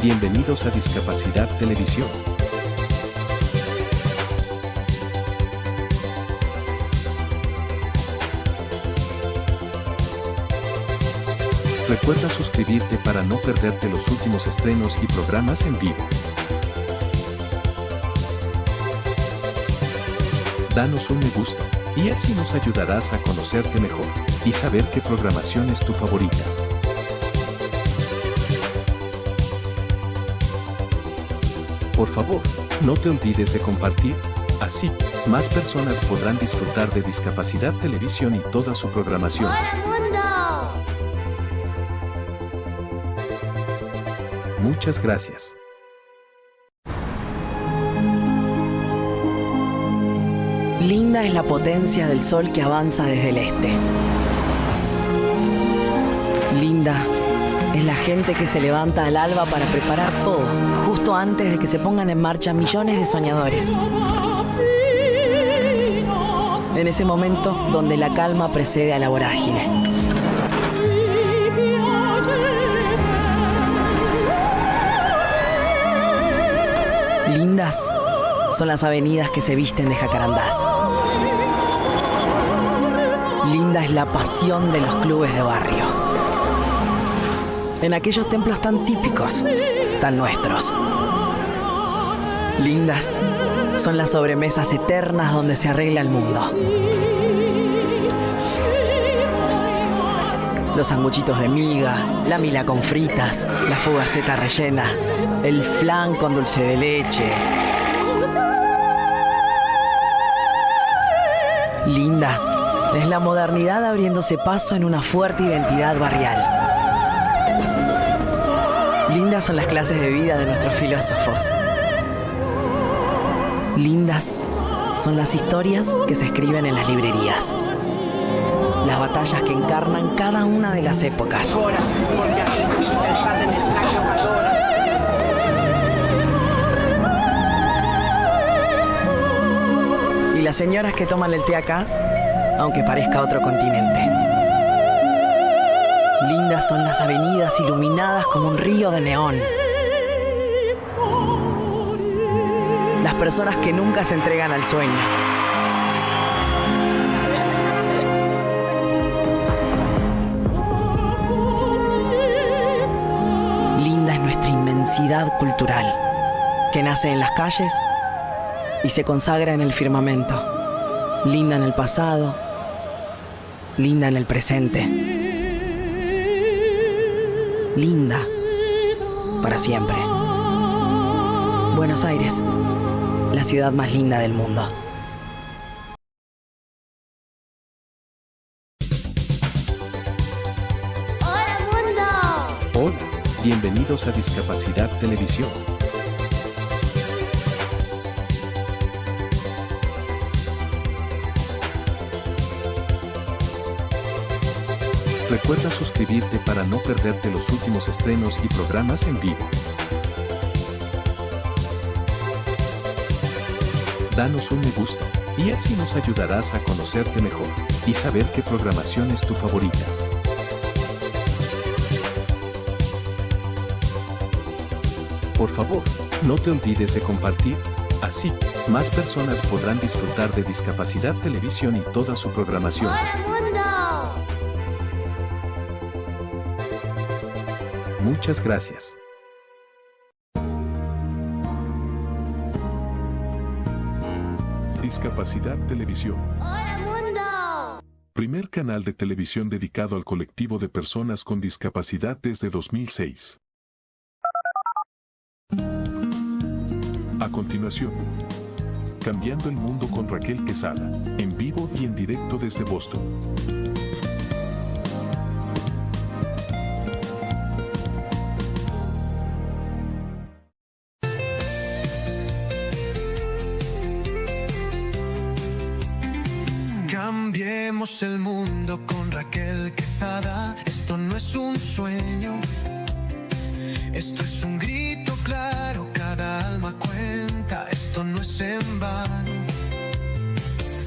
bienvenidos a Discapacidad Televisión. Recuerda suscribirte para no perderte los últimos estrenos y programas en vivo. Danos un me gusta, y así nos ayudarás a conocerte mejor y saber qué programación es tu favorita. Por favor, no te olvides de compartir, así, más personas podrán disfrutar de Discapacidad Televisión y toda su programación. ¡Hola, mundo! Muchas gracias. Linda es la potencia del sol que avanza desde el este. Linda es la gente que se levanta al alba para preparar todo, justo antes de que se pongan en marcha millones de soñadores. En ese momento donde la calma precede a la vorágine. Lindas son las avenidas que se visten de jacarandás. Linda es la pasión de los clubes de barrio. En aquellos templos tan típicos, tan nuestros. Lindas son las sobremesas eternas donde se arregla el mundo. Los sanguchitos de miga, la mila con fritas, la fugaceta rellena, el flan con dulce de leche. Linda es la modernidad abriéndose paso en una fuerte identidad barrial. Lindas son las clases de vida de nuestros filósofos. Lindas son las historias que se escriben en las librerías. Las batallas que encarnan cada una de las épocas. Y las señoras que toman el té acá, aunque parezca otro continente. Lindas son las avenidas iluminadas como un río de neón. Las personas que nunca se entregan al sueño. Linda es nuestra inmensidad cultural, que nace en las calles y se consagra en el firmamento. Linda en el pasado, linda en el presente. Linda para siempre. Buenos Aires, la ciudad más linda del mundo. ¡Hola, mundo! Hola, bienvenidos a Discapacidad Televisión. Recuerda suscribirte para no perderte los últimos estrenos y programas en vivo. Danos un me gusta, y así nos ayudarás a conocerte mejor y saber qué programación es tu favorita. Por favor, no te olvides de compartir, así, más personas podrán disfrutar de Discapacidad Televisión y toda su programación. ¡Hola, mundo! Muchas gracias. Discapacidad Televisión. ¡Hola, mundo! Primer canal de televisión dedicado al colectivo de personas con discapacidad desde 2006. A continuación, Cambiando el Mundo con Raquel Quesada, en vivo y en directo desde Boston. Cambiemos el mundo con Raquel Quesada. Esto no es un sueño, esto es un grito claro. Cada alma cuenta, esto no es en vano.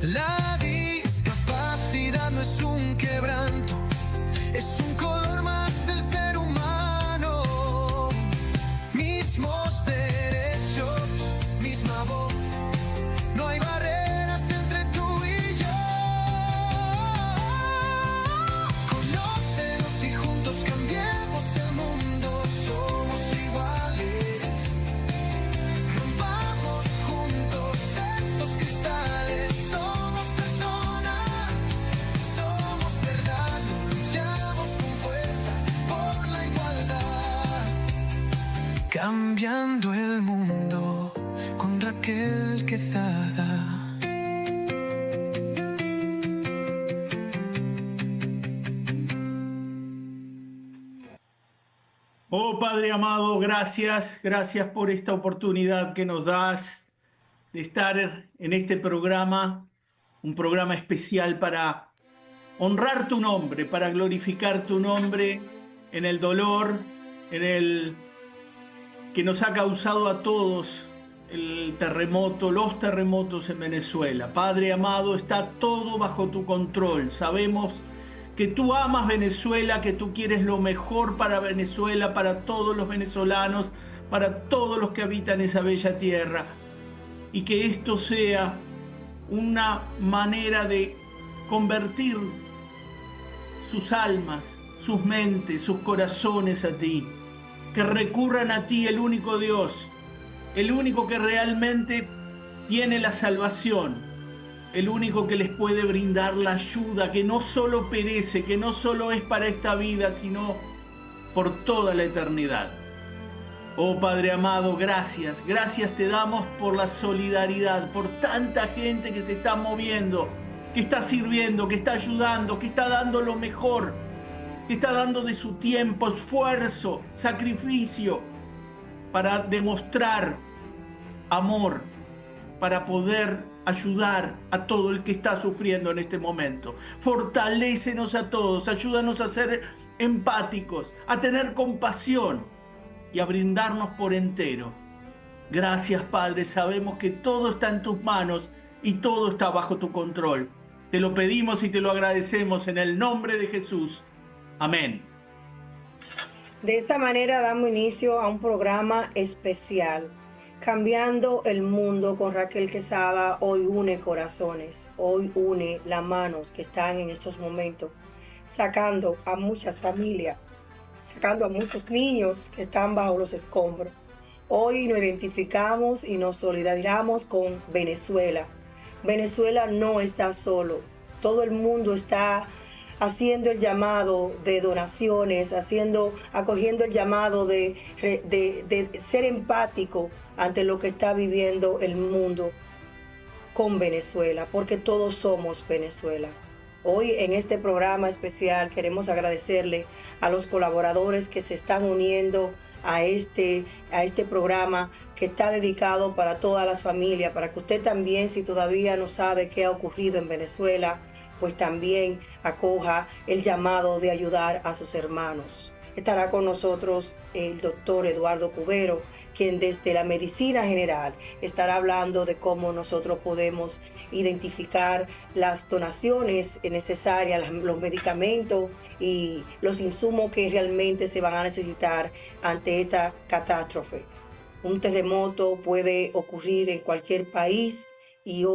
La discapacidad no es un quebranto, es un color más del ser humano. Mi Cambiando el mundo con Raquel Quezada. Oh Padre amado, gracias por esta oportunidad que nos das de estar en este programa, un programa especial para honrar tu nombre, para glorificar tu nombre en el dolor, en el que nos ha causado a todos el terremoto, los terremotos en Venezuela. Padre amado, está todo bajo tu control. Sabemos que tú amas Venezuela, que tú quieres lo mejor para Venezuela, para todos los venezolanos, para todos los que habitan esa bella tierra. Y que esto sea una manera de convertir sus almas, sus mentes, sus corazones a ti. Que recurran a ti, el único Dios, el único que realmente tiene la salvación, el único que les puede brindar la ayuda, que no solo perece, que no solo es para esta vida, sino por toda la eternidad. Oh Padre amado, gracias te damos por la solidaridad, por tanta gente que se está moviendo, que está sirviendo, que está ayudando, que está dando lo mejor, que está dando de su tiempo, esfuerzo, sacrificio, para demostrar amor, para poder ayudar a todo el que está sufriendo en este momento. Fortalécenos a todos, ayúdanos a ser empáticos, a tener compasión y a brindarnos por entero. Gracias, Padre, sabemos que todo está en tus manos y todo está bajo tu control. Te lo pedimos y te lo agradecemos en el nombre de Jesús. Amén. De esa manera damos inicio a un programa especial. Cambiando el mundo con Raquel Quezada hoy une corazones, hoy une las manos que están en estos momentos, sacando a muchas familias, sacando a muchos niños que están bajo los escombros. Hoy nos identificamos y nos solidarizamos con Venezuela. Venezuela no está solo, todo el mundo está haciendo el llamado de donaciones, acogiendo el llamado de ser empático ante lo que está viviendo el mundo con Venezuela, porque todos somos Venezuela. Hoy en este programa especial queremos agradecerle a los colaboradores que se están uniendo a este programa que está dedicado para todas las familias, para que usted también, si todavía no sabe qué ha ocurrido en Venezuela, pues también acoja el llamado de ayudar a sus hermanos. Estará con nosotros el doctor Eduardo Cubero, quien desde la medicina general estará hablando de cómo nosotros podemos identificar las donaciones necesarias, los medicamentos y los insumos que realmente se van a necesitar ante esta catástrofe. Un terremoto puede ocurrir en cualquier país y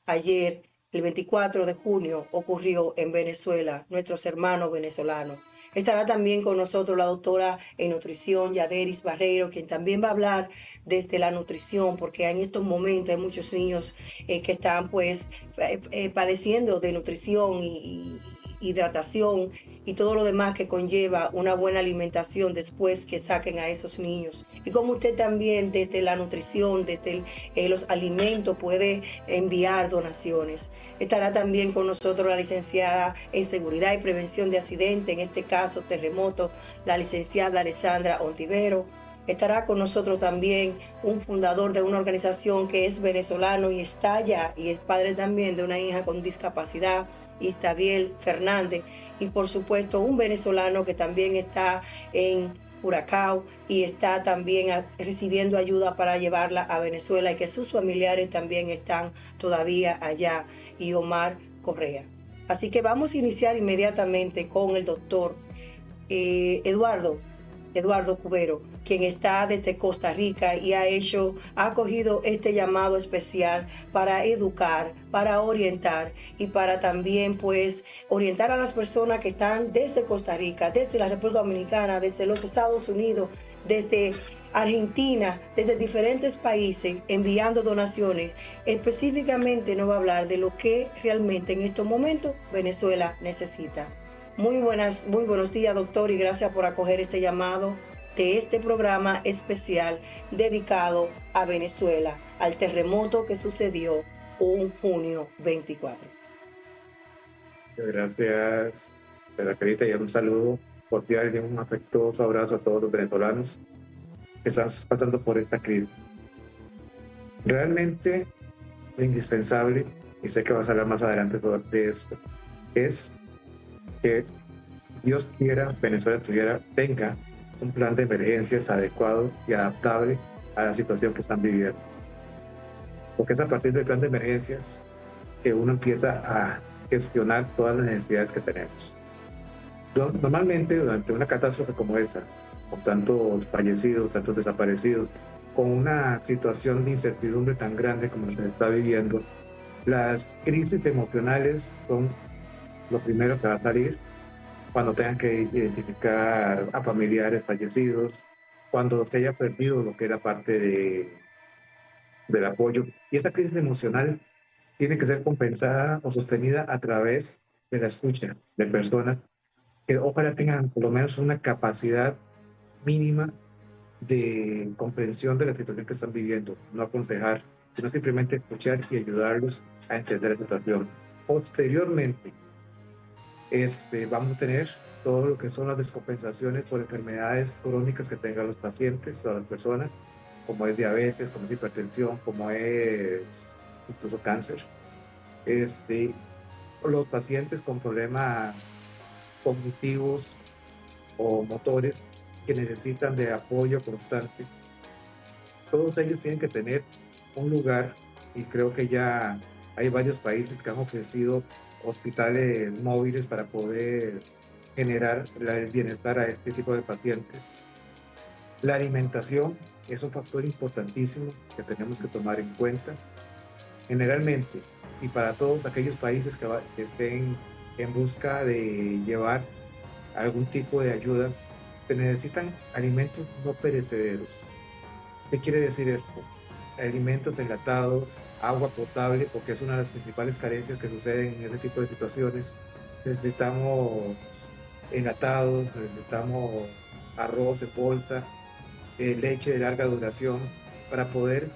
ayer, el 24 de junio, ocurrió en Venezuela, nuestros hermanos venezolanos. Estará también con nosotros la doctora en nutrición, Yaderis Barreiro, quien también va a hablar desde la nutrición, porque en estos momentos hay muchos niños que están padeciendo de nutrición y hidratación y todo lo demás que conlleva una buena alimentación después que saquen a esos niños. Y como usted también desde la nutrición, desde los alimentos puede enviar donaciones. Estará también con nosotros la licenciada en Seguridad y Prevención de Accidentes, en este caso terremoto, la licenciada Alessandra Ontivero. Estará con nosotros también un fundador de una organización que es venezolano y está allá y es padre también de una hija con discapacidad, Istabiel Fernández, y por supuesto un venezolano que también está en Curacao y está también recibiendo ayuda para llevarla a Venezuela y que sus familiares también están todavía allá, y Omar Correa. Así que vamos a iniciar inmediatamente con el doctor Eduardo Cubero, quien está desde Costa Rica y ha acogido este llamado especial para educar, para orientar y para también orientar a las personas que están desde Costa Rica, desde la República Dominicana, desde los Estados Unidos, desde Argentina, desde diferentes países, enviando donaciones. Específicamente nos va a hablar de lo que realmente en estos momentos Venezuela necesita. Muy buenos días, doctor, y gracias por acoger este llamado. de este programa especial dedicado a Venezuela, al terremoto que sucedió un junio 24. Gracias, Carita, y un saludo cordial y un afectuoso abrazo a todos los venezolanos que están pasando por esta crisis. Realmente lo indispensable, y sé que vas a hablar más adelante de esto, es que Dios quiera, Venezuela tenga un plan de emergencias adecuado y adaptable a la situación que están viviendo. Porque es a partir del plan de emergencias que uno empieza a gestionar todas las necesidades que tenemos. Normalmente, durante una catástrofe como esta, con tantos fallecidos, tantos desaparecidos, con una situación de incertidumbre tan grande como se está viviendo, las crisis emocionales son lo primero que va a salir cuando tengan que identificar a familiares fallecidos, cuando se haya perdido lo que era parte del apoyo. Y esa crisis emocional tiene que ser compensada o sostenida a través de la escucha de personas que ojalá tengan por lo menos una capacidad mínima de comprensión de la situación que están viviendo, no aconsejar, sino simplemente escuchar y ayudarlos a entender la situación. Posteriormente, vamos a tener todo lo que son las descompensaciones por enfermedades crónicas que tengan los pacientes o las personas, como es diabetes, como es hipertensión, como es incluso cáncer. Los pacientes con problemas cognitivos o motores que necesitan de apoyo constante. Todos ellos tienen que tener un lugar, y creo que ya hay varios países que han ofrecido hospitales móviles para poder generar el bienestar a este tipo de pacientes. La alimentación es un factor importantísimo que tenemos que tomar en cuenta. Generalmente, y para todos aquellos países que estén en busca de llevar algún tipo de ayuda, se necesitan alimentos no perecederos. ¿Qué quiere decir esto? Alimentos enlatados, agua potable, porque es una de las principales carencias que suceden en este tipo de situaciones. Necesitamos enlatados, necesitamos arroz en bolsa, leche de larga duración, para poder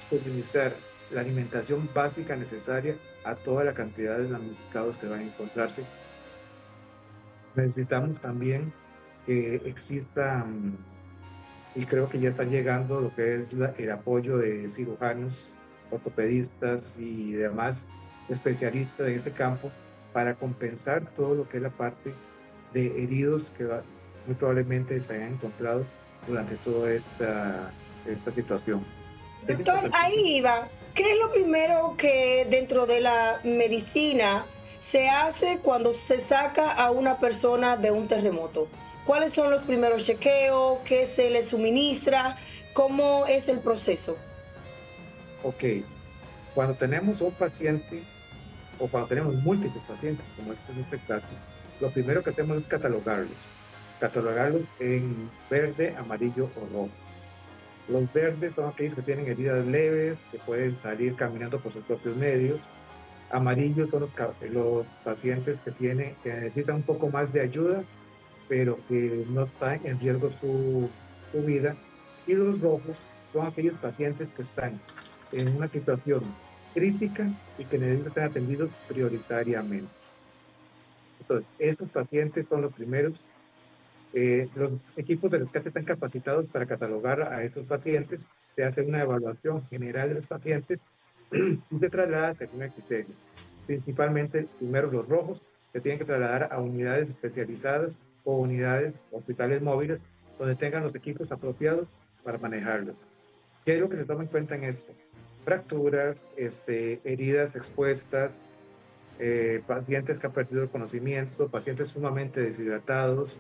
suministrar la alimentación básica necesaria a toda la cantidad de damnificados que van a encontrarse. Necesitamos también que exista, y creo que ya está llegando lo que es el apoyo de cirujanos, ortopedistas y demás especialistas en ese campo para compensar todo lo que es la parte de heridos que muy probablemente se hayan encontrado durante toda esta situación. Doctor, ahí iba. ¿Qué es lo primero que dentro de la medicina se hace cuando se saca a una persona de un terremoto? ¿Cuáles son los primeros chequeos? ¿Qué se le suministra? ¿Cómo es el proceso? Ok, cuando tenemos un paciente o cuando tenemos múltiples pacientes, como este es un espectáculo, lo primero que hacemos es catalogarlos en verde, amarillo o rojo. Los verdes son aquellos que tienen heridas leves, que pueden salir caminando por sus propios medios. Amarillos son los pacientes que necesitan un poco más de ayuda, pero que no están en riesgo su vida. Y los rojos son aquellos pacientes que están en una situación crítica y que necesitan ser atendidos prioritariamente. Entonces, estos pacientes son los primeros. Los equipos de rescate están capacitados para catalogar a estos pacientes, se hace una evaluación general de los pacientes y se traslada según el criterio. Principalmente, primero los rojos se tienen que trasladar a unidades especializadas o unidades, hospitales móviles, donde tengan los equipos apropiados para manejarlos. ¿Qué es lo que se toma en cuenta en esto? Fracturas, heridas expuestas, pacientes que han perdido el conocimiento, pacientes sumamente deshidratados,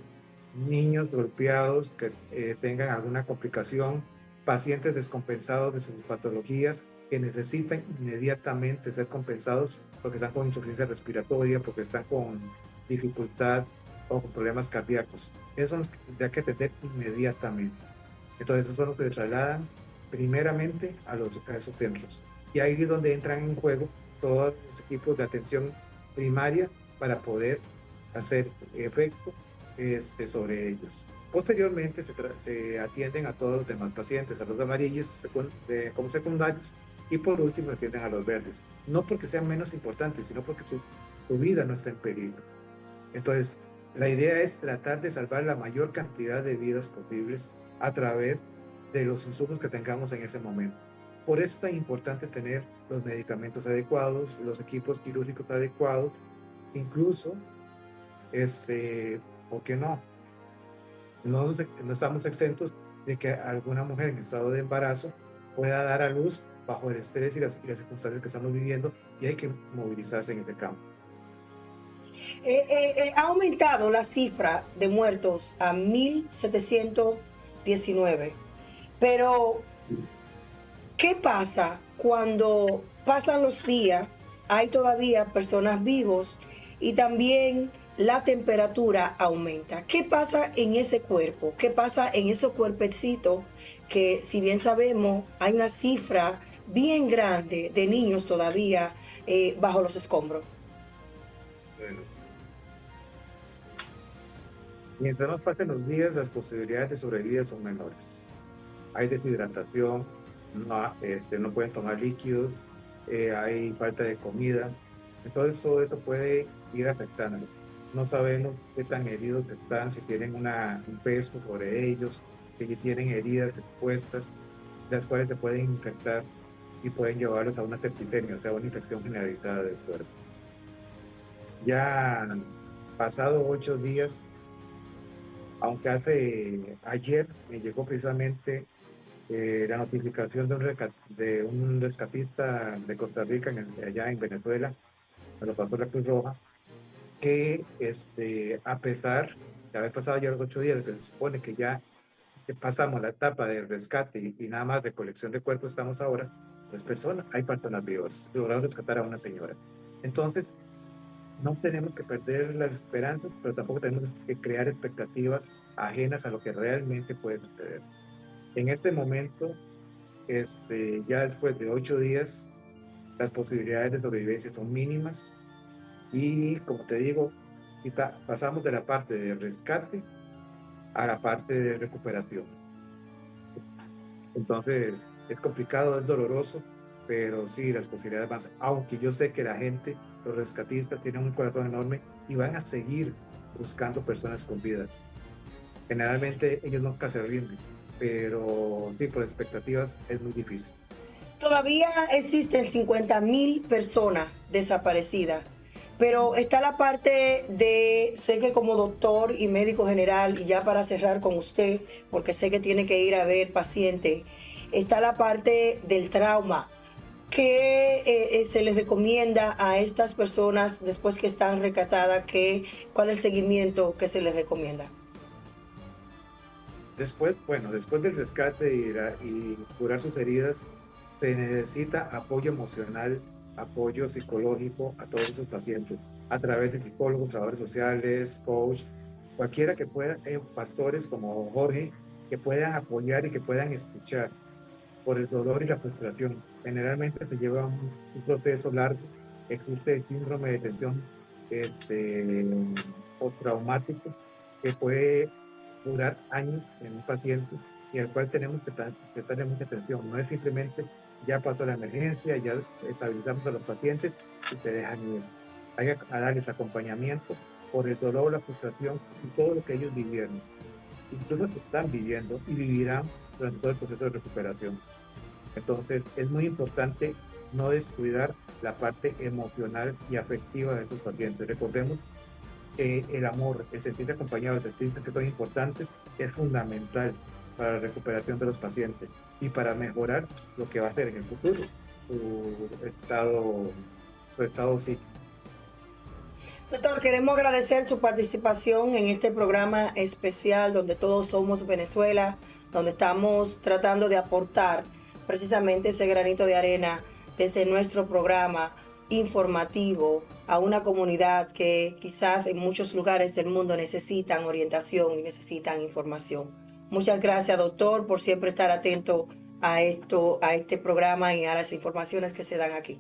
niños golpeados que tengan alguna complicación, pacientes descompensados de sus patologías que necesitan inmediatamente ser compensados porque están con insuficiencia respiratoria, porque están con dificultad o con problemas cardíacos. Esos son los que hay que atender inmediatamente. Entonces, esos son los que se trasladan primeramente a esos centros. Y ahí es donde entran en juego todos los equipos de atención primaria para poder hacer efecto sobre ellos. Posteriormente se atienden a todos los demás pacientes, a los amarillos como secundarios, y por último atienden a los verdes. No porque sean menos importantes, sino porque su vida no está en peligro. Entonces, la idea es tratar de salvar la mayor cantidad de vidas posibles a través de los insumos que tengamos en ese momento. Por eso es tan importante tener los medicamentos adecuados, los equipos quirúrgicos adecuados, incluso, ¿por qué no? No estamos exentos de que alguna mujer en estado de embarazo pueda dar a luz bajo el estrés y las circunstancias que estamos viviendo, y hay que movilizarse en ese campo. Ha aumentado la cifra de muertos a 1.719, pero ¿qué pasa cuando pasan los días? Hay todavía personas vivos y también la temperatura aumenta. ¿Qué pasa en ese cuerpo? ¿Qué pasa en esos cuerpecitos que, si bien sabemos, hay una cifra bien grande de niños todavía bajo los escombros? Bueno, mientras más pasen los días, las posibilidades de sobrevivir son menores. Hay deshidratación, no pueden tomar líquidos, hay falta de comida. Entonces todo eso puede ir afectando. No sabemos qué tan heridos están, si tienen un peso sobre ellos, si tienen heridas expuestas, las cuales se pueden infectar y pueden llevarlos a una septicemia, o sea, una infección generalizada del cuerpo. Ya pasado 8 días, aunque ayer me llegó precisamente la notificación de un rescatista de Costa Rica, allá en Venezuela, me lo pasó la Cruz Roja, que a pesar de haber pasado ya los 8 días, que se supone que ya pasamos la etapa de rescate y nada más recolección de cuerpos estamos ahora, pues hay personas vivas, lograron rescatar a una señora. Entonces, no tenemos que perder las esperanzas, pero tampoco tenemos que crear expectativas ajenas a lo que realmente puede suceder. En este momento, ya después de 8 días, las posibilidades de sobrevivencia son mínimas y, como te digo, pasamos de la parte de rescate a la parte de recuperación. Entonces, es complicado, es doloroso, pero sí, las posibilidades más, aunque yo sé que la gente, los rescatistas, tienen un corazón enorme y van a seguir buscando personas con vida. Generalmente ellos nunca se rinden, pero sí, por expectativas es muy difícil. Todavía existen 50.000 personas desaparecidas, pero está la parte de, sé que como doctor y médico general, y ya para cerrar con usted, porque sé que tiene que ir a ver pacientes, está la parte del trauma. ¿Qué se les recomienda a estas personas después que están rescatadas? ¿Cuál es el seguimiento que se les recomienda? Después del rescate y curar sus heridas, se necesita apoyo emocional, apoyo psicológico a todos esos pacientes, a través de psicólogos, trabajadores sociales, coach, cualquiera que pueda, pastores como Jorge, que puedan apoyar y que puedan escuchar por el dolor y la frustración. Generalmente se lleva un proceso largo, existe el síndrome de tensión postraumático que puede durar años en un paciente y al cual tenemos que prestarle mucha atención. No es simplemente ya pasó la emergencia, ya estabilizamos a los pacientes y se dejan ir. Hay que darles acompañamiento por el dolor, la frustración y todo lo que ellos vivieron. Incluso están viviendo y vivirán durante todo el proceso de recuperación. Entonces es muy importante no descuidar la parte emocional y afectiva de estos pacientes. Recordemos que el amor, el sentirse acompañado, el sentirse que son importantes, es fundamental para la recuperación de los pacientes y para mejorar lo que va a ser en el futuro su estado psíquico. Doctor, queremos agradecer su participación en este programa especial donde todos somos Venezuela, donde estamos tratando de aportar precisamente ese granito de arena desde nuestro programa informativo a una comunidad que quizás en muchos lugares del mundo necesitan orientación y necesitan información. Muchas gracias, doctor, por siempre estar atento a este programa y a las informaciones que se dan aquí.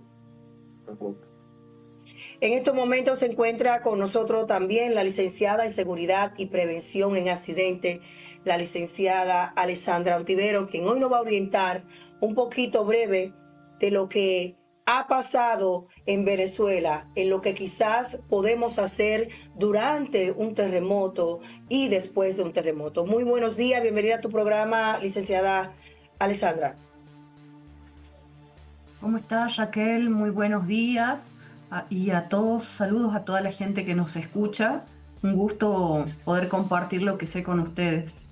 En estos momentos se encuentra con nosotros también la licenciada en Seguridad y Prevención en Accidentes, la licenciada Alessandra Ontivero, quien hoy nos va a orientar un poquito breve de lo que ha pasado en Venezuela, en lo que quizás podemos hacer durante un terremoto y después de un terremoto. Muy buenos días, bienvenida a tu programa, licenciada Alessandra. ¿Cómo estás, Raquel? Muy buenos días y a todos, saludos a toda la gente que nos escucha. Un gusto poder compartir lo que sé con ustedes.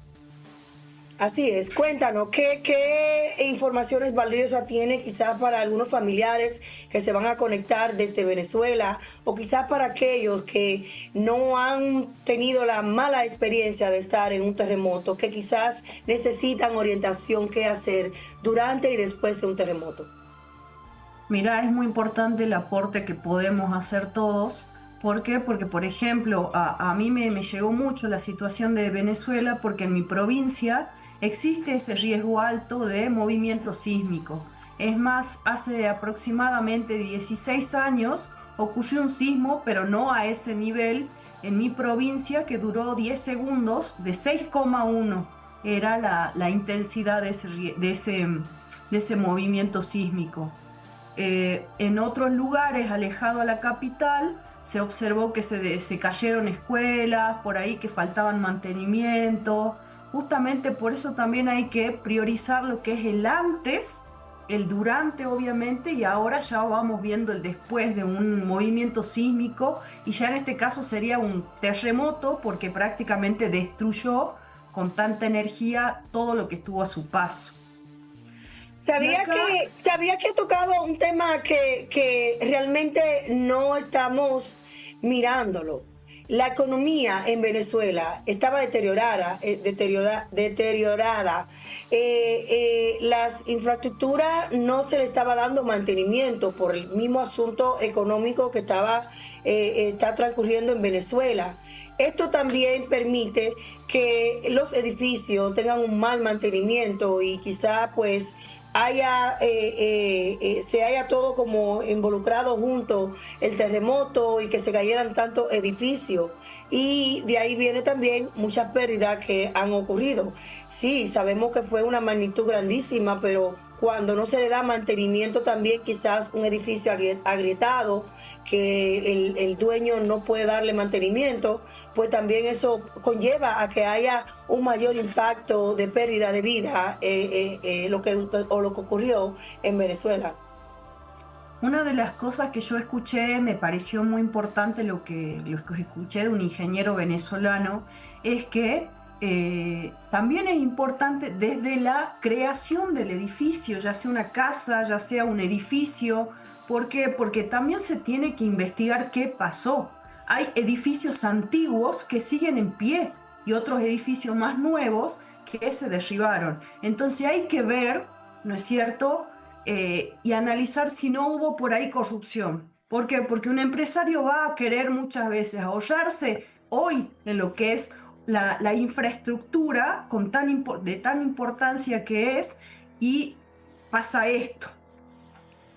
Así es, cuéntanos, ¿qué informaciones valiosas tiene quizás para algunos familiares que se van a conectar desde Venezuela o quizás para aquellos que no han tenido la mala experiencia de estar en un terremoto, que quizás necesitan orientación qué hacer durante y después de un terremoto? Mira, es muy importante el aporte que podemos hacer todos. ¿Por qué? Porque, por ejemplo, a mí me llegó mucho la situación de Venezuela porque en mi provincia existe ese riesgo alto de movimiento sísmico. Es más, hace aproximadamente 16 años ocurrió un sismo, pero no a ese nivel, en mi provincia, que duró 10 segundos, de 6,1 era la intensidad de ese movimiento sísmico. En otros lugares, alejado a la capital, se observó que se cayeron escuelas, por ahí que faltaban mantenimiento. Justamente por eso también hay que priorizar lo que es el antes, el durante obviamente, y ahora ya vamos viendo el después de un movimiento sísmico, y ya en este caso sería un terremoto porque prácticamente destruyó con tanta energía todo lo que estuvo a su paso. Sabía que he tocado un tema que realmente no estamos mirándolo. La economía en Venezuela estaba deteriorada. Las infraestructuras no se le estaba dando mantenimiento por el mismo asunto económico que está transcurriendo en Venezuela. Esto también permite que los edificios tengan un mal mantenimiento y quizá pues se haya todo como involucrado junto el terremoto y que se cayeran tantos edificios, y de ahí viene también muchas pérdidas que han ocurrido. Sí, sabemos que fue una magnitud grandísima, pero cuando no se le da mantenimiento también quizás un edificio agrietado que el dueño no puede darle mantenimiento, pues también eso conlleva a que haya un mayor impacto de pérdida de vida, lo que ocurrió en Venezuela. Una de las cosas que yo escuché, me pareció muy importante lo que escuché de un ingeniero venezolano, es que también es importante desde la creación del edificio, ya sea una casa, ya sea un edificio. ¿Por qué? Porque también se tiene que investigar qué pasó. Hay edificios antiguos que siguen en pie y otros edificios más nuevos que se derribaron. Entonces hay que ver, ¿no es cierto?, y analizar si no hubo por ahí corrupción. ¿Por qué? Porque un empresario va a querer muchas veces ahorrarse hoy en lo que es la infraestructura de tan importancia que es, y pasa esto.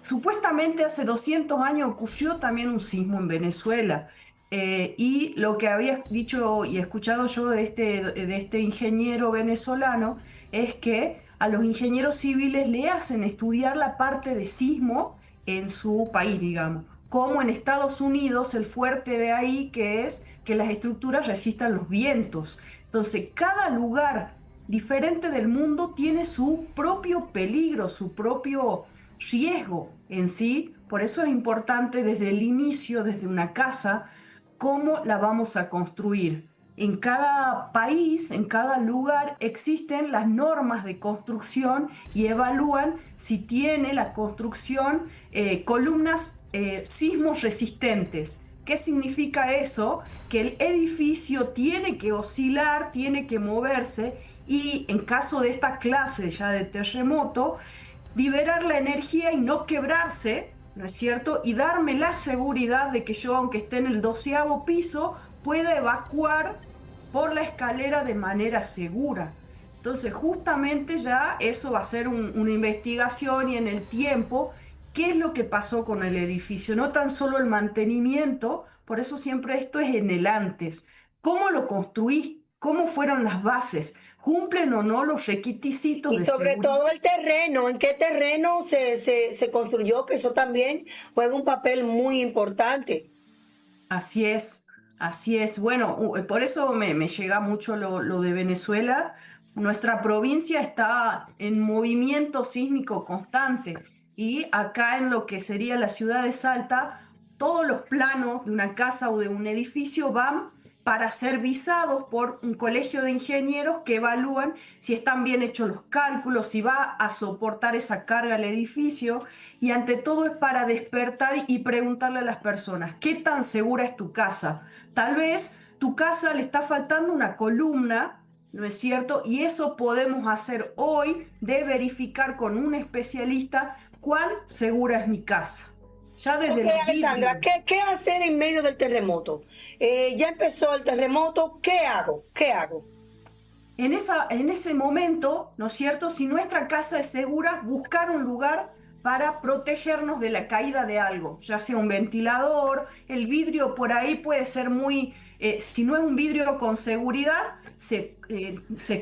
Supuestamente hace 200 años ocurrió también un sismo en Venezuela, y lo que había dicho y escuchado yo de este ingeniero venezolano es que a los ingenieros civiles le hacen estudiar la parte de sismo en su país, digamos, como en Estados Unidos el fuerte de ahí que es que las estructuras resistan los vientos. Entonces cada lugar diferente del mundo tiene su propio peligro, su propio riesgo en sí. Por eso es importante desde el inicio, desde una casa, cómo la vamos a construir. En cada país, en cada lugar existen las normas de construcción y evalúan si tiene la construcción columnas sismos resistentes. ¿Qué significa eso? Que el edificio tiene que oscilar, tiene que moverse, y en caso de esta clase ya de terremoto, liberar la energía y no quebrarse, ¿no es cierto? Y darme la seguridad de que yo, aunque esté en el 12º piso, pueda evacuar por la escalera de manera segura. Entonces, justamente ya eso va a ser una investigación, y en el tiempo, qué es lo que pasó con el edificio, no tan solo el mantenimiento, por eso siempre esto es en el antes. ¿Cómo lo construí? ¿Cómo fueron las bases? ¿Cumplen o no los requisitos Y de sobre seguridad? todo el terreno, en qué terreno se construyó, que eso también juega un papel muy importante. Así es, así es. Bueno, por eso me llega mucho lo de Venezuela. Nuestra provincia está en movimiento sísmico constante y acá en lo que sería la ciudad de Salta, todos los planos de una casa o de un edificio van para ser visados por un colegio de ingenieros que evalúan si están bien hechos los cálculos, si va a soportar esa carga el edificio. Y ante todo es para despertar y preguntarle a las personas, ¿qué tan segura es tu casa? Tal vez tu casa le está faltando una columna, ¿no es cierto? Y eso podemos hacer hoy de verificar con un especialista cuán segura es mi casa. Ya desde Ok, los Alexandra, vidrios. ¿qué hacer en medio del terremoto? Ya empezó el terremoto, ¿qué hago? ¿Qué hago? En ese momento, ¿no es cierto? Si nuestra casa es segura, buscar un lugar para protegernos de la caída de algo, ya sea un ventilador, el vidrio por ahí puede ser muy, si no es un vidrio con seguridad, se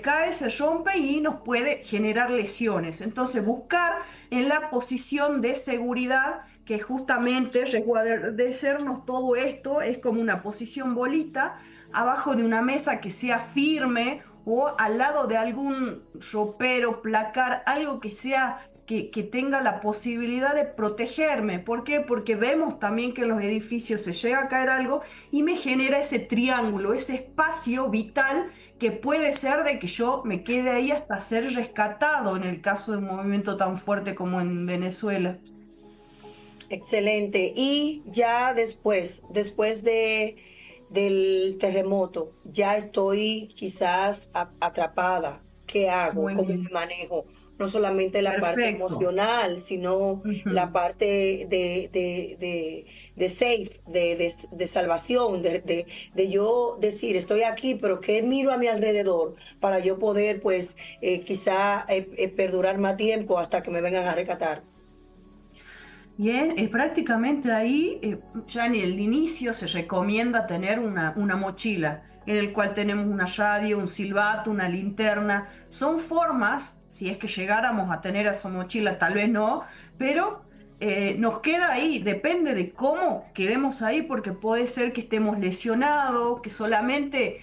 cae, se rompe y nos puede generar lesiones. Entonces, buscar en la posición de seguridad, que justamente resguardecernos todo esto es como una posición bolita, abajo de una mesa que sea firme o al lado de algún ropero, placar, algo que sea que tenga la posibilidad de protegerme. ¿Por qué? Porque vemos también que en los edificios se llega a caer algo y me genera ese triángulo, ese espacio vital que puede ser de que yo me quede ahí hasta ser rescatado en el caso de un movimiento tan fuerte como en Venezuela. Excelente. Y ya después del terremoto, ya estoy quizás atrapada. ¿Qué hago? Muy ¿Cómo me bien. manejo? No solamente la parte Perfecto. emocional, sino la Ujú. parte de safe, de salvación, de yo decir, estoy aquí, pero ¿qué miro a mi alrededor para yo poder, pues, quizá perdurar más tiempo hasta que me vengan a rescatar? Y es prácticamente ahí, ya en el inicio se recomienda tener una mochila en el cual tenemos una radio, un silbato, una linterna. Son formas, si es que llegáramos a tener esa mochila, tal vez no, pero nos queda ahí, depende de cómo quedemos ahí, porque puede ser que estemos lesionados, que solamente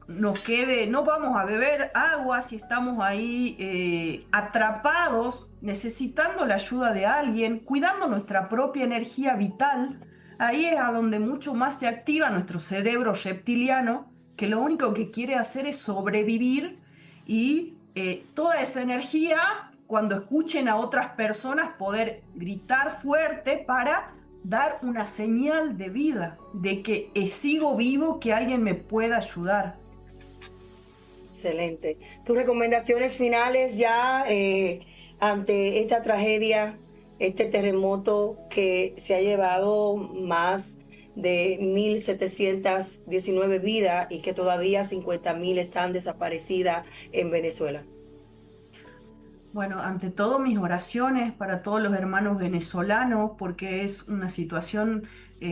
nos quede, no vamos a beber agua si estamos ahí atrapados, necesitando la ayuda de alguien, cuidando nuestra propia energía vital. Ahí es a donde mucho más se activa nuestro cerebro reptiliano, que lo único que quiere hacer es sobrevivir y toda esa energía, cuando escuchen a otras personas, poder gritar fuerte para dar una señal de vida, de que sigo vivo, que alguien me pueda ayudar. Excelente. Tus recomendaciones finales ya ante esta tragedia, este terremoto que se ha llevado más de 1.719 vidas y que todavía 50.000 están desaparecidas en Venezuela. Bueno, ante todo mis oraciones para todos los hermanos venezolanos, porque es una situación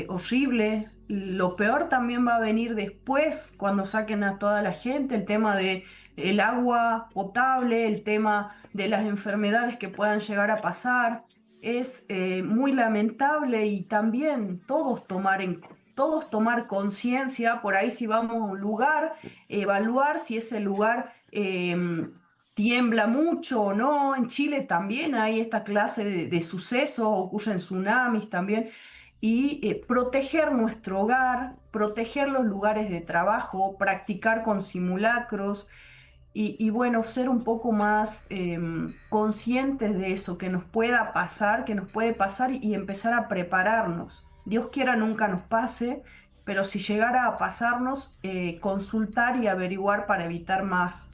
horrible. Lo peor también va a venir después, cuando saquen a toda la gente, el tema de el agua potable, el tema de las enfermedades que puedan llegar a pasar. Es muy lamentable y también todos tomar conciencia, por ahí si vamos a un lugar, evaluar si ese lugar tiembla mucho o no. En Chile también hay esta clase de sucesos, ocurren tsunamis también. Y proteger nuestro hogar, proteger los lugares de trabajo, practicar con simulacros y bueno, ser un poco más conscientes de eso, que nos pueda pasar, que nos puede pasar y empezar a prepararnos. Dios quiera nunca nos pase, pero si llegara a pasarnos, consultar y averiguar para evitar más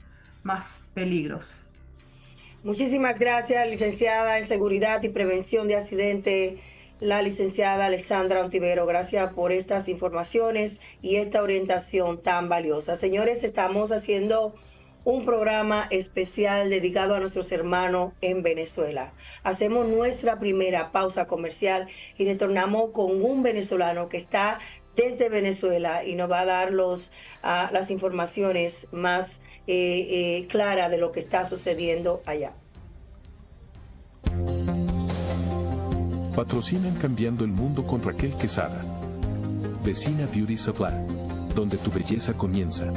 peligros. Muchísimas gracias, licenciada en Seguridad y Prevención de Accidentes, la licenciada Alexandra Ontivero. Gracias por estas informaciones y esta orientación tan valiosa. Señores, estamos haciendo un programa especial dedicado a nuestros hermanos en Venezuela. Hacemos nuestra primera pausa comercial y retornamos con un venezolano que está desde Venezuela y nos va a dar las informaciones más claras de lo que está sucediendo allá. Patrocinan Cambiando el Mundo con Raquel Quesada. Vecina Beauty Supply, donde tu belleza comienza.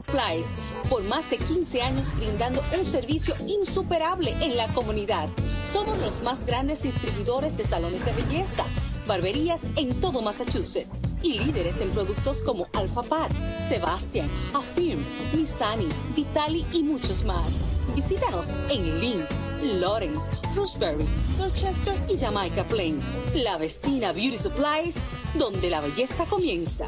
Supplies, por más de 15 años brindando un servicio insuperable en la comunidad. Somos los más grandes distribuidores de salones de belleza, barberías en todo Massachusetts y líderes en productos como Alpha Pat, Sebastian, Affirm, Missani, Vitali y muchos más. Visítanos en Lynn, Lawrence, Roxbury, Dorchester y Jamaica Plain. La Vecina Beauty Supplies, donde la belleza comienza.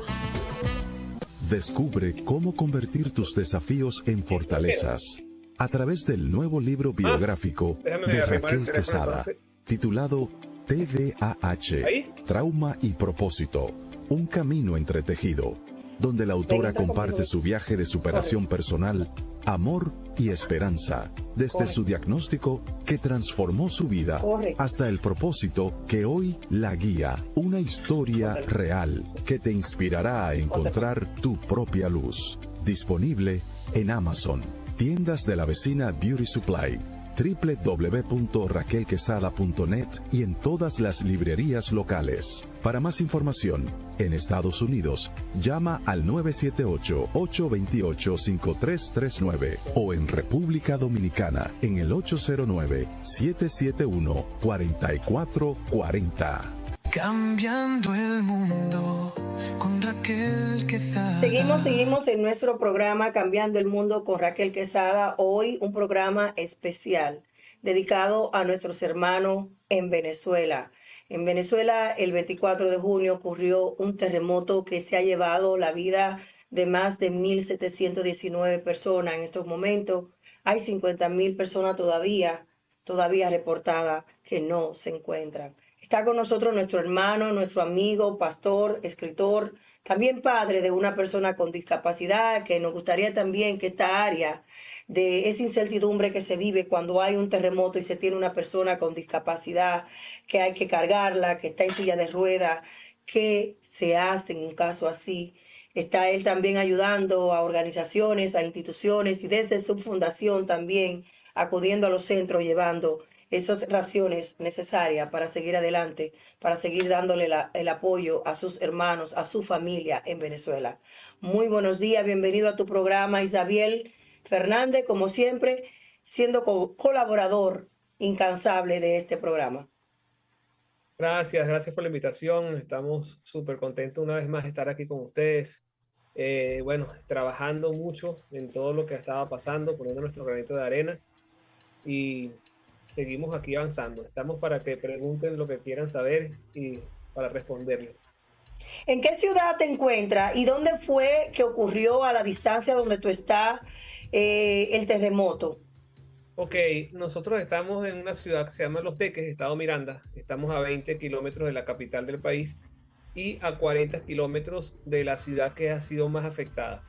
Descubre cómo convertir tus desafíos en fortalezas a través del nuevo libro biográfico de Raquel Quesada, titulado TDAH, Trauma y Propósito, un camino entretejido, donde la autora comparte su viaje de superación personal, amor y esperanza, desde su diagnóstico que transformó su vida hasta el propósito que hoy la guía, una historia real que te inspirará a encontrar tu propia luz. Disponible en Amazon, tiendas de la Vecina Beauty Supply, www.raquelquesada.net y en todas las librerías locales. Para más información, en Estados Unidos, llama al 978-828-5339 o en República Dominicana en el 809-771-4440. Cambiando el mundo con Raquel Quesada. Seguimos en nuestro programa Cambiando el Mundo con Raquel Quesada. Hoy un programa especial dedicado a nuestros hermanos en Venezuela. En Venezuela, el 24 de junio ocurrió un terremoto que se ha llevado la vida de más de 1.719 personas. En estos momentos hay 50.000 personas todavía reportadas que no se encuentran. Está con nosotros nuestro hermano, nuestro amigo, pastor, escritor, también padre de una persona con discapacidad, que nos gustaría también que esta área de esa incertidumbre que se vive cuando hay un terremoto y se tiene una persona con discapacidad, que hay que cargarla, que está en silla de ruedas, ¿qué se hace en un caso así? Está él también ayudando a organizaciones, a instituciones y desde su fundación también acudiendo a los centros, llevando esas raciones necesarias para seguir adelante, para seguir dándole el apoyo a sus hermanos, a su familia en Venezuela. Muy buenos días, bienvenido a tu programa, Isabel Fernández, como siempre, siendo colaborador incansable de este programa. Gracias por la invitación. Estamos súper contentos una vez más de estar aquí con ustedes. Trabajando mucho en todo lo que estaba pasando, poniendo nuestro granito de arena y seguimos aquí avanzando. Estamos para que pregunten lo que quieran saber y para responderles. ¿En qué ciudad te encuentras y dónde fue que ocurrió a la distancia donde tú estás el terremoto? Ok, nosotros estamos en una ciudad que se llama Los Teques, estado Miranda. Estamos a 20 kilómetros de la capital del país y a 40 kilómetros de la ciudad que ha sido más afectada.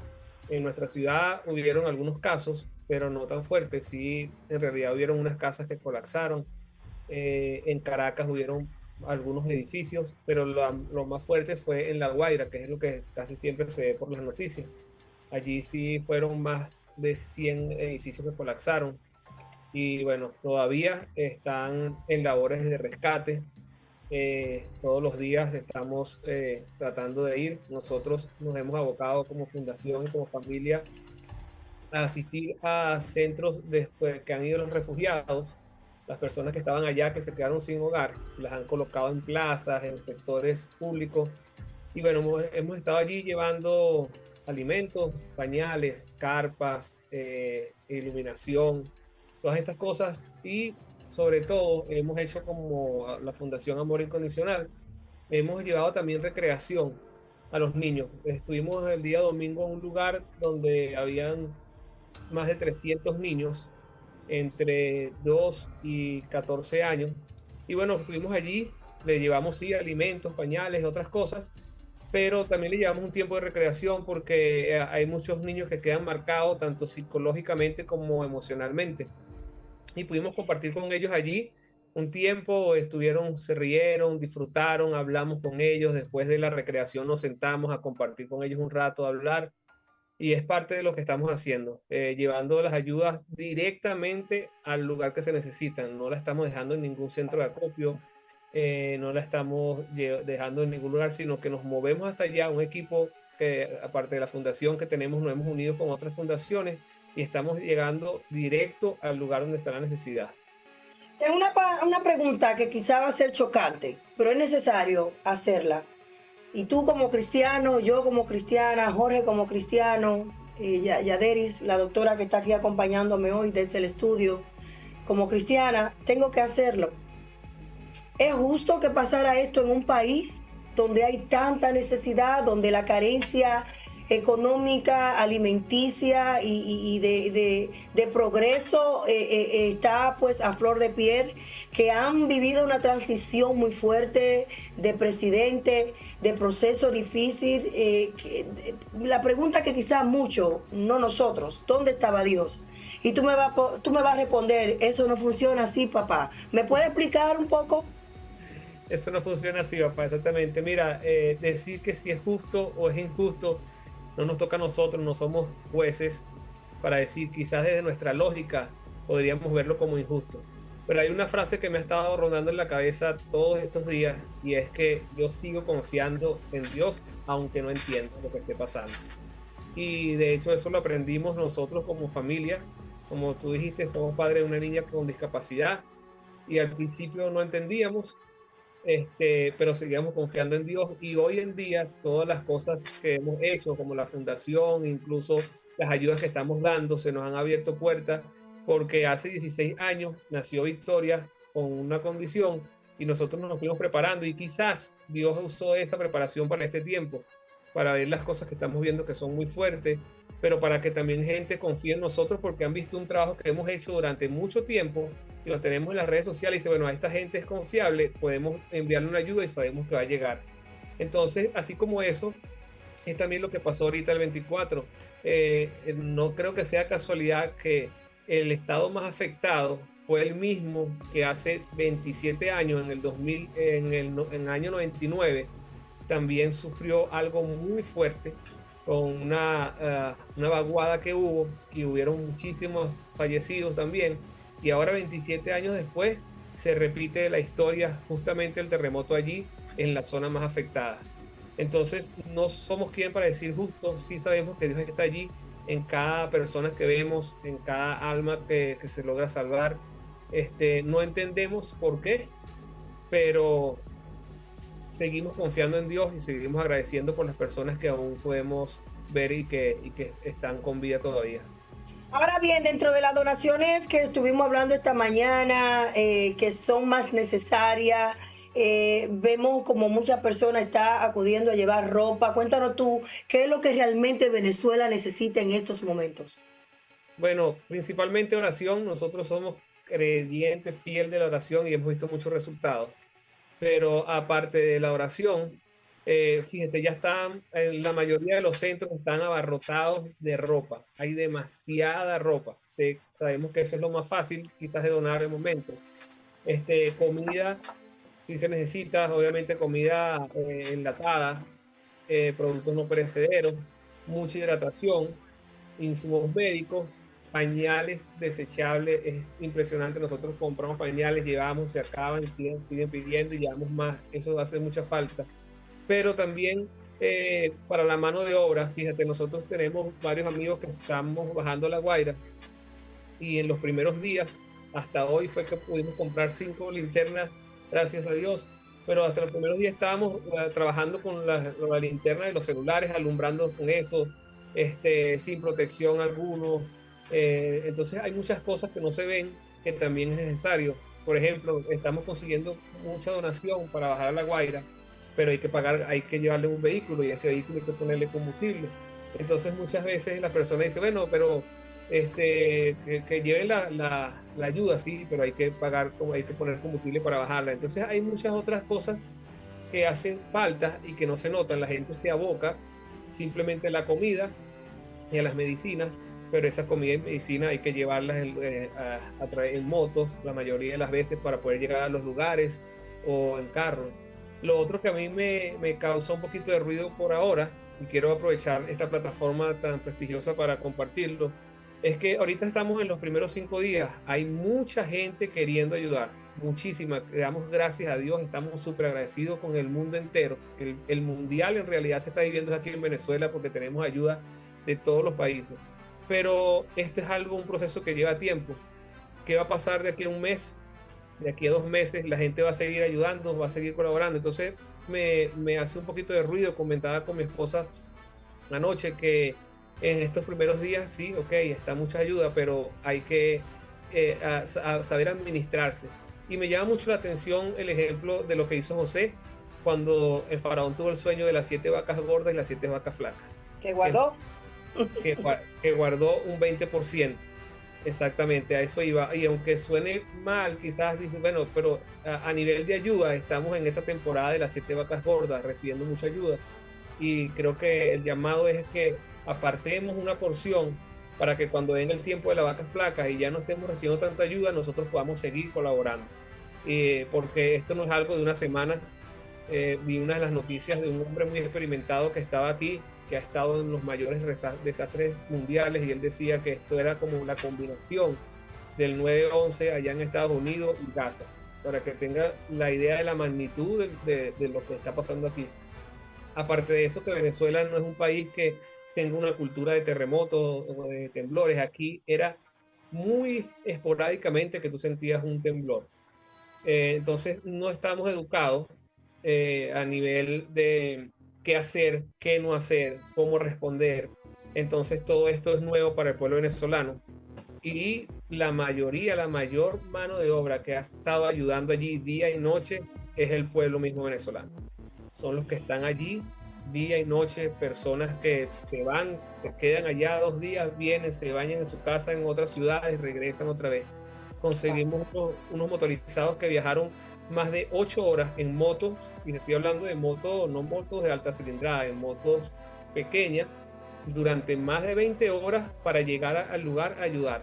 En nuestra ciudad hubieron algunos casos, pero no tan fuertes. Sí, en realidad hubieron unas casas que colapsaron. En Caracas hubieron algunos edificios, pero lo más fuerte fue en La Guaira, que es lo que casi siempre se ve por las noticias. Allí sí fueron más de 100 edificios que colapsaron. Y bueno, todavía están en labores de rescate. Todos los días estamos tratando de ir. Nosotros nos hemos abocado como fundación y como familia a asistir a centros que han ido los refugiados, las personas que estaban allá, que se quedaron sin hogar, las han colocado en plazas, en sectores públicos. Y bueno, hemos estado allí llevando alimentos, pañales, carpas, iluminación, todas estas cosas. Y sobre todo hemos hecho como la Fundación Amor Incondicional, hemos llevado también recreación a los niños. Estuvimos el día domingo en un lugar donde habían más de 300 niños entre 2 y 14 años. Y bueno, estuvimos allí, le llevamos sí alimentos, pañales, otras cosas, pero también le llevamos un tiempo de recreación porque hay muchos niños que quedan marcados tanto psicológicamente como emocionalmente. Y pudimos compartir con ellos allí un tiempo, estuvieron, se rieron, disfrutaron, hablamos con ellos, después de la recreación nos sentamos a compartir con ellos un rato, a hablar, y es parte de lo que estamos haciendo, llevando las ayudas directamente al lugar que se necesitan, no la estamos dejando en ningún centro de acopio, no la estamos dejando en ningún lugar, sino que nos movemos hasta allá, un equipo que aparte de la fundación que tenemos, nos hemos unido con otras fundaciones y estamos llegando directo al lugar donde está la necesidad. Es una pregunta que quizá va a ser chocante, pero es necesario hacerla. Y tú como cristiano, yo como cristiana, Jorge como cristiano, Yaderis, la doctora que está aquí acompañándome hoy desde el estudio, como cristiana, tengo que hacerlo. ¿Es justo que pasara esto en un país donde hay tanta necesidad, donde la carencia económica, alimenticia y de progreso está pues a flor de piel, que han vivido una transición muy fuerte de presidente, de proceso difícil? La pregunta que quizás muchos, no nosotros, ¿dónde estaba Dios? Y tú me vas a responder, eso no funciona así, papá. ¿Me puedes explicar un poco? Eso no funciona así, papá, exactamente. Mira, decir que si es justo o es injusto no nos toca a nosotros, no somos jueces para decir, quizás desde nuestra lógica podríamos verlo como injusto. Pero hay una frase que me ha estado rondando en la cabeza todos estos días y es que yo sigo confiando en Dios aunque no entienda lo que esté pasando. Y de hecho eso lo aprendimos nosotros como familia. Como tú dijiste, somos padres de una niña con discapacidad y al principio no entendíamos, pero seguíamos confiando en Dios y hoy en día todas las cosas que hemos hecho, como la fundación, incluso las ayudas que estamos dando, se nos han abierto puertas porque hace 16 años nació Victoria con una condición y nosotros nos fuimos preparando y quizás Dios usó esa preparación para este tiempo, para ver las cosas que estamos viendo que son muy fuertes, pero para que también gente confíe en nosotros porque han visto un trabajo que hemos hecho durante mucho tiempo y lo tenemos en las redes sociales y dice, bueno, a esta gente es confiable, podemos enviarle una ayuda y sabemos que va a llegar. Entonces, así como eso, es también lo que pasó ahorita el 24. No creo que sea casualidad que el estado más afectado fue el mismo que hace 27 años, en el 2000, en el año 99, también sufrió algo muy fuerte con una vaguada que hubo y hubieron muchísimos fallecidos también. Y ahora 27 años después se repite la historia, justamente el terremoto allí en la zona más afectada. Entonces no somos quien para decir justo, sí sabemos que Dios está allí en cada persona que vemos, en cada alma que se logra salvar. No entendemos por qué, pero seguimos confiando en Dios y seguimos agradeciendo por las personas que aún podemos ver y que están con vida todavía. Ahora bien, dentro de las donaciones que estuvimos hablando esta mañana, que son más necesarias, vemos como muchas personas están acudiendo a llevar ropa. Cuéntanos tú, ¿qué es lo que realmente Venezuela necesita en estos momentos? Bueno, principalmente oración. Nosotros somos creyentes fiel de la oración y hemos visto muchos resultados. Pero aparte de la oración, fíjate, ya están, la mayoría de los centros están abarrotados de ropa. Hay demasiada ropa. Sabemos que eso es lo más fácil quizás de donar de momento. Comida, si se necesita, obviamente comida enlatada, productos no perecederos, mucha hidratación, insumos médicos, pañales desechables. Es impresionante, nosotros compramos pañales, llevamos, se acaban, piden pidiendo y llevamos más. Eso hace mucha falta. Pero también para la mano de obra, fíjate, nosotros tenemos varios amigos que estamos bajando La Guaira y en los primeros días, hasta hoy fue que pudimos comprar 5 linternas, gracias a Dios, pero hasta los primeros días estábamos trabajando con la linterna de los celulares, alumbrando con eso, sin protección alguno. Entonces hay muchas cosas que no se ven que también es necesario. Por ejemplo, estamos consiguiendo mucha donación para bajar a La Guaira, pero hay que pagar, hay que llevarle un vehículo y a ese vehículo hay que ponerle combustible. Entonces muchas veces la persona dice, bueno, pero que lleven la ayuda, sí, pero hay que pagar, hay que poner combustible para bajarla. Entonces hay muchas otras cosas que hacen falta y que no se notan. La gente se aboca simplemente a la comida y a las medicinas, pero esa comida y medicina hay que llevarlas a traer en motos la mayoría de las veces para poder llegar a los lugares o en carro. Lo otro que a mí me causa un poquito de ruido por ahora, y quiero aprovechar esta plataforma tan prestigiosa para compartirlo, es que ahorita estamos en los primeros 5 días, hay mucha gente queriendo ayudar, muchísima, le damos gracias a Dios, estamos súper agradecidos con el mundo entero. El mundial en realidad se está viviendo aquí en Venezuela porque tenemos ayuda de todos los países, pero este es un proceso que lleva tiempo. ¿Qué va a pasar de aquí a un mes? De aquí a 2 meses la gente va a seguir ayudando, va a seguir colaborando. Entonces me hace un poquito de ruido. Comentaba con mi esposa anoche que en estos primeros días, sí, ok, está mucha ayuda, pero hay que saber administrarse. Y me llama mucho la atención el ejemplo de lo que hizo José cuando el faraón tuvo el sueño de las 7 vacas gordas y las 7 vacas flacas. ¿Que guardó? Que guardó un 20%. Exactamente, a eso iba. Y aunque suene mal, quizás dices, bueno, pero a nivel de ayuda, estamos en esa temporada de las 7 vacas gordas, recibiendo mucha ayuda. Y creo que el llamado es que apartemos una porción para que cuando venga el tiempo de las vacas flacas y ya no estemos recibiendo tanta ayuda, nosotros podamos seguir colaborando. Porque esto no es algo de una semana. Vi una de las noticias de un hombre muy experimentado que estaba aquí, que ha estado en los mayores desastres mundiales, y él decía que esto era como una combinación del 9/11 allá en Estados Unidos y Gaza, para que tenga la idea de la magnitud de lo que está pasando aquí. Aparte de eso, que Venezuela no es un país que tenga una cultura de terremotos o de temblores. Aquí era muy esporádicamente que tú sentías un temblor. Entonces no estamos educados a nivel de qué hacer, qué no hacer, cómo responder. Entonces todo esto es nuevo para el pueblo venezolano. Y la mayor mano de obra que ha estado ayudando allí día y noche es el pueblo mismo venezolano. Son los que están allí día y noche, personas que se van, se quedan allá 2 días, vienen, se bañan en su casa en otras ciudades, regresan otra vez. Conseguimos unos motorizados que viajaron más de 8 horas en motos, y estoy hablando de motos, no motos de alta cilindrada, en motos pequeñas, durante más de 20 horas para llegar al lugar a ayudar.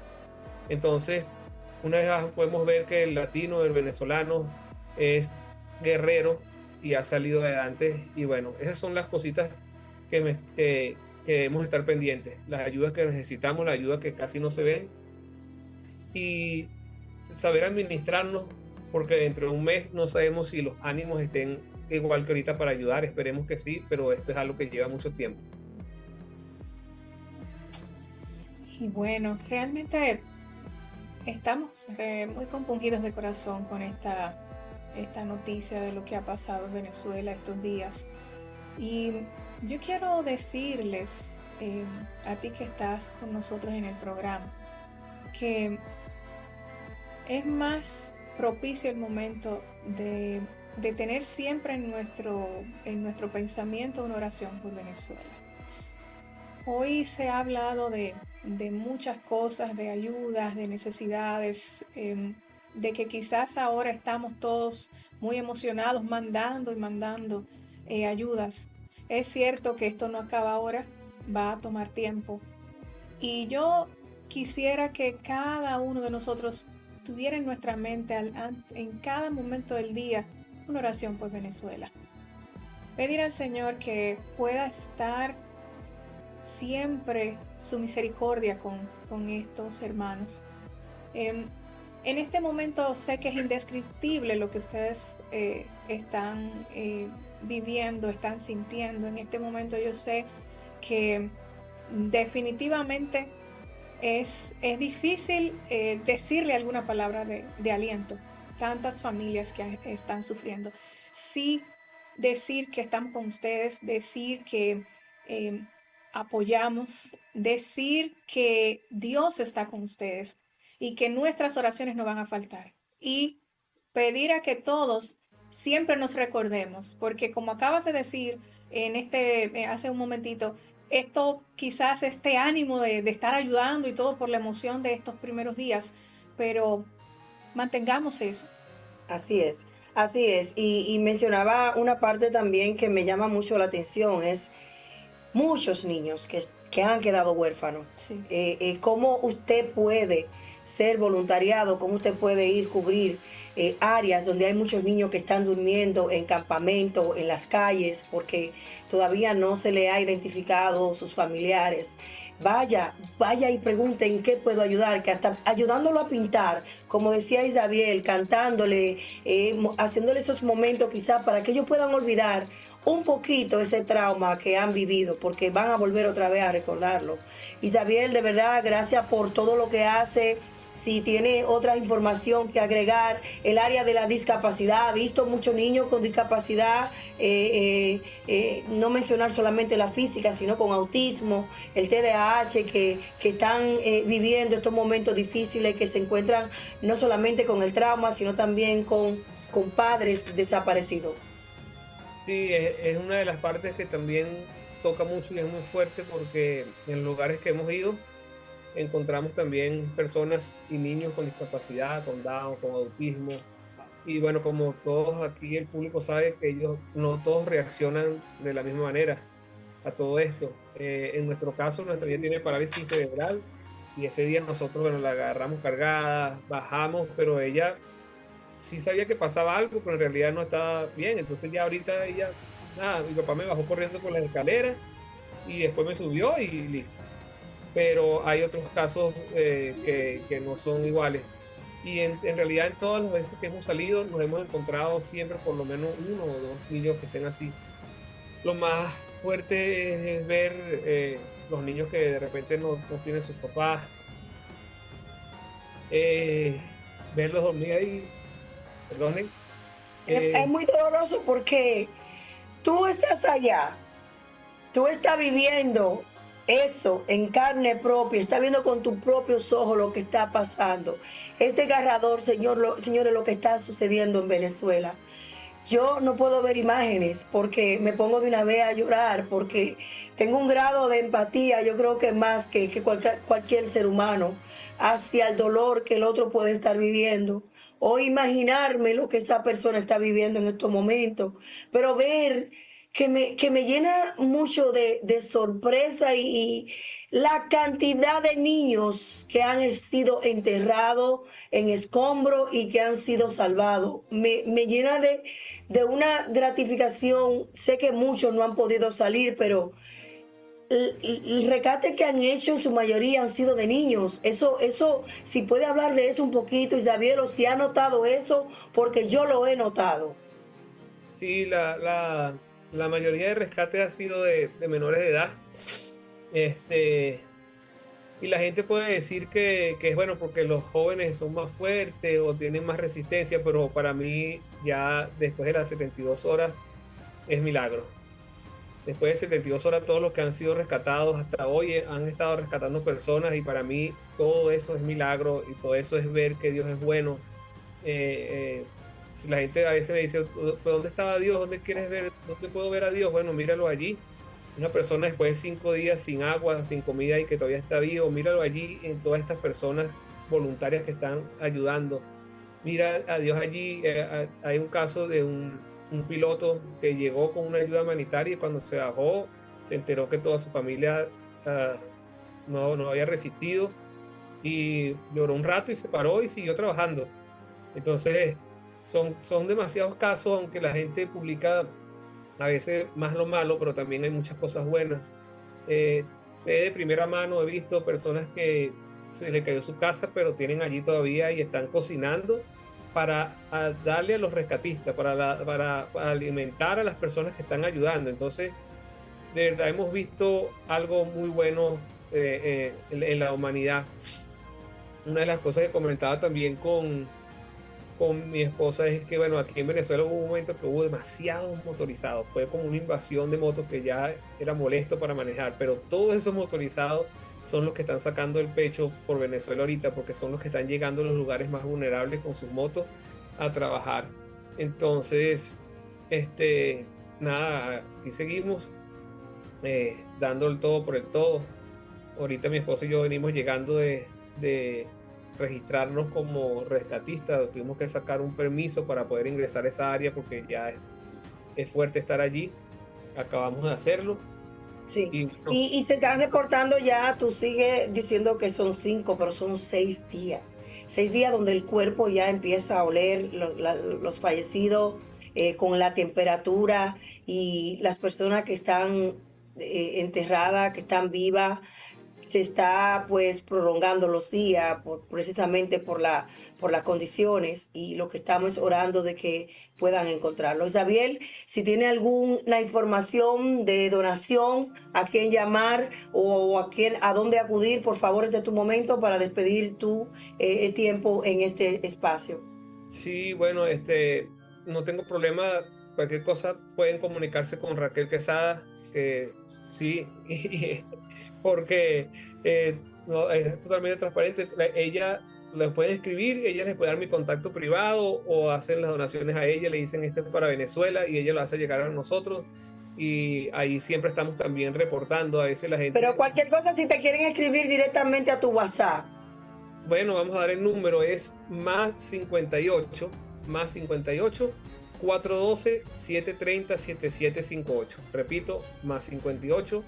Entonces, una vez más podemos ver que el latino, el venezolano, es guerrero y ha salido adelante. Y bueno, esas son las cositas que debemos estar pendientes, las ayudas que necesitamos, las ayudas que casi no se ven, y saber administrarnos, porque dentro de un mes no sabemos si los ánimos estén igual que ahorita para ayudar. Esperemos que sí, pero esto es algo que lleva mucho tiempo. Y bueno, realmente estamos muy compungidos de corazón con esta noticia de lo que ha pasado en Venezuela estos días. Y yo quiero decirles a ti que estás con nosotros en el programa, que es más propicio el momento de tener siempre en nuestro pensamiento una oración por Venezuela. Hoy se ha hablado de muchas cosas, de ayudas, de necesidades, de que quizás ahora estamos todos muy emocionados mandando ayudas. Es cierto que esto no acaba ahora, va a tomar tiempo. Y yo quisiera que cada uno de nosotros tuviera en nuestra mente en cada momento del día una oración por Venezuela. Pedir al Señor que pueda estar siempre su misericordia con estos hermanos. En este momento sé que es indescriptible lo que ustedes están viviendo, están sintiendo. En este momento yo sé que definitivamente es difícil decirle alguna palabra de aliento. Tantas familias que están sufriendo. Sí, decir que estamos con ustedes, decir que apoyamos, decir que Dios está con ustedes y que nuestras oraciones no van a faltar. Y pedir a que todos siempre nos recordemos, porque como acabas de decir hace un momentito, esto quizás este ánimo de estar ayudando y todo por la emoción de estos primeros días, pero mantengamos eso. Así es. Así es, y mencionaba una parte también que me llama mucho la atención, es muchos niños que han quedado huérfanos. Sí. ¿Cómo usted puede ser voluntariado? ¿Cómo usted puede ir cubrir áreas donde hay muchos niños que están durmiendo en campamentos, en las calles, porque todavía no se le ha identificado sus familiares? Vaya y pregunte en qué puedo ayudar, que hasta ayudándolo a pintar, como decía Isabel, cantándole, haciéndole esos momentos quizás para que ellos puedan olvidar un poquito ese trauma que han vivido, porque van a volver otra vez a recordarlo. Isabel, de verdad, gracias por todo lo que hace. Si tiene otra información que agregar, el área de la discapacidad, ha visto muchos niños con discapacidad, no mencionar solamente la física, sino con autismo, el TDAH, que están viviendo estos momentos difíciles, que se encuentran no solamente con el trauma, sino también con padres desaparecidos. Sí, es una de las partes que también toca mucho y es muy fuerte, porque en los lugares que hemos ido encontramos también personas y niños con discapacidad, con Down, con autismo. Y bueno, como todos aquí el público sabe que ellos no todos reaccionan de la misma manera a todo esto. En nuestro caso, nuestra niña tiene parálisis cerebral y ese día nosotros, bueno, la agarramos cargada, bajamos, pero ella sí sabía que pasaba algo, pero en realidad no estaba bien. Entonces ya ahorita ella, nada, mi papá me bajó corriendo por las escaleras y después me subió y listo. Pero hay otros casos que no son iguales. Y en realidad en todas las veces que hemos salido nos hemos encontrado siempre por lo menos uno o dos niños que estén así. Lo más fuerte es ver los niños que de repente no tienen sus papás, verlos dormir ahí, perdonen. Es muy doloroso porque tú estás allá, tú estás viviendo eso en carne propia, estás viendo con tus propios ojos lo que está pasando. Es desgarrador, señores, lo que está sucediendo en Venezuela. Yo no puedo ver imágenes porque me pongo de una vez a llorar, porque tengo un grado de empatía, yo creo que más que cualquier ser humano, hacia el dolor que el otro puede estar viviendo, o imaginarme lo que esa persona está viviendo en estos momentos, pero ver que me llena mucho de sorpresa y la cantidad de niños que han sido enterrados en escombros y que han sido salvados. Me llena de una gratificación. Sé que muchos no han podido salir, pero el rescate que han hecho en su mayoría han sido de niños. Eso, si puede hablar de eso un poquito, Isabel, o si ha notado eso, porque yo lo he notado. Sí, la mayoría de rescates ha sido de menores de edad. Y la gente puede decir que es bueno porque los jóvenes son más fuertes o tienen más resistencia, pero para mí ya después de las 72 horas es milagro. Después de 72 horas todos los que han sido rescatados hasta hoy han estado rescatando personas, y para mí todo eso es milagro y todo eso es ver que Dios es bueno. Si la gente a veces me dice, ¿dónde estaba Dios? ¿Dónde quieres ver? ¿Dónde puedo ver a Dios? Bueno, míralo allí. Una persona después de 5 días sin agua, sin comida y que todavía está vivo, míralo allí en todas estas personas voluntarias que están ayudando. Mira a Dios allí. Hay un caso de un piloto que llegó con una ayuda humanitaria y cuando se bajó se enteró que toda su familia no había resistido, y lloró un rato y se paró y siguió trabajando. Entonces son demasiados casos, aunque la gente publica a veces más lo malo, pero también hay muchas cosas buenas. Sé de primera mano, he visto personas que se les cayó su casa, pero tienen allí todavía y están cocinando para darle a los rescatistas, para alimentar a las personas que están ayudando. Entonces, de verdad hemos visto algo muy bueno en la humanidad. Una de las cosas que comentaba también con mi esposa es que, bueno, aquí en Venezuela hubo un momento que hubo demasiados motorizados. Fue como una invasión de motos que ya era molesto para manejar, pero todos esos motorizados son los que están sacando el pecho por Venezuela ahorita, porque son los que están llegando a los lugares más vulnerables con sus motos a trabajar. Entonces, nada, aquí seguimos dando el todo por el todo. Ahorita mi esposa y yo venimos llegando de registrarnos como rescatistas, tuvimos que sacar un permiso para poder ingresar a esa área porque ya es fuerte estar allí. Acabamos de hacerlo. Sí, y se están reportando ya, tú sigues diciendo que son 5, pero son 6 días. 6 días donde el cuerpo ya empieza a oler los fallecidos con la temperatura, y las personas que están enterradas, que están vivas, se está pues prolongando los días precisamente por las condiciones, y lo que estamos orando de que puedan encontrarlo. Isabel, si tiene alguna información de donación, a quién llamar o a dónde acudir, por favor, este es tu momento para despedir tu tiempo en este espacio. Sí, bueno, no tengo problema, cualquier cosa pueden comunicarse con Raquel Quesada, sí, porque no, es totalmente transparente. Ella les puede escribir, ella les puede dar mi contacto privado o hacen las donaciones a ella, le dicen esto es para Venezuela y ella lo hace llegar a nosotros, y ahí siempre estamos también reportando. A veces la gente... Pero cualquier cosa, si te quieren escribir directamente a tu WhatsApp. Bueno, vamos a dar el número, es más 58 412 730 7758. Repito, más 58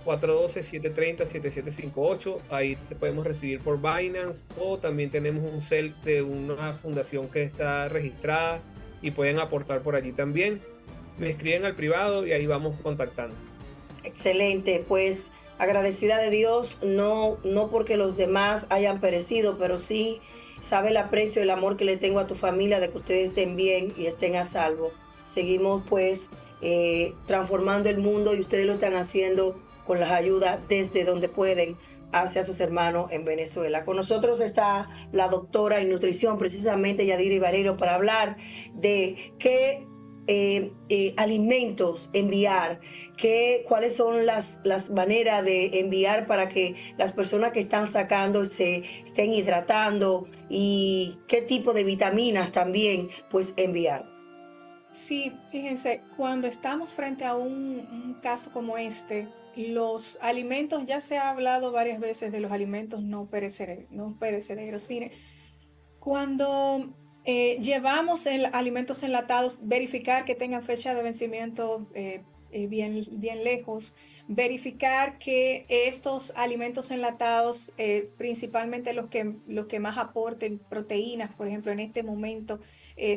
412 730 7758. Ahí te podemos recibir por Binance, o también tenemos un cel de una fundación que está registrada y pueden aportar por allí también. Me escriben al privado y ahí vamos contactando. Excelente, pues agradecida de Dios, no porque los demás hayan perecido, pero sí sabe el aprecio y el amor que le tengo a tu familia, de que ustedes estén bien y estén a salvo. Seguimos pues transformando el mundo, y ustedes lo están haciendo con las ayudas desde donde pueden hacia sus hermanos en Venezuela. Con nosotros está la doctora en nutrición, precisamente Yadira Barreiro, para hablar de qué alimentos enviar, cuáles son las maneras de enviar para que las personas que están sacando se estén hidratando, y qué tipo de vitaminas también pues enviar. Sí, fíjense, cuando estamos frente a un caso como este, los alimentos, ya se ha hablado varias veces de los alimentos no perecederos. Cuando llevamos alimentos enlatados, verificar que tengan fecha de vencimiento bien lejos, verificar que estos alimentos enlatados, principalmente los que más aporten proteínas, por ejemplo, en este momento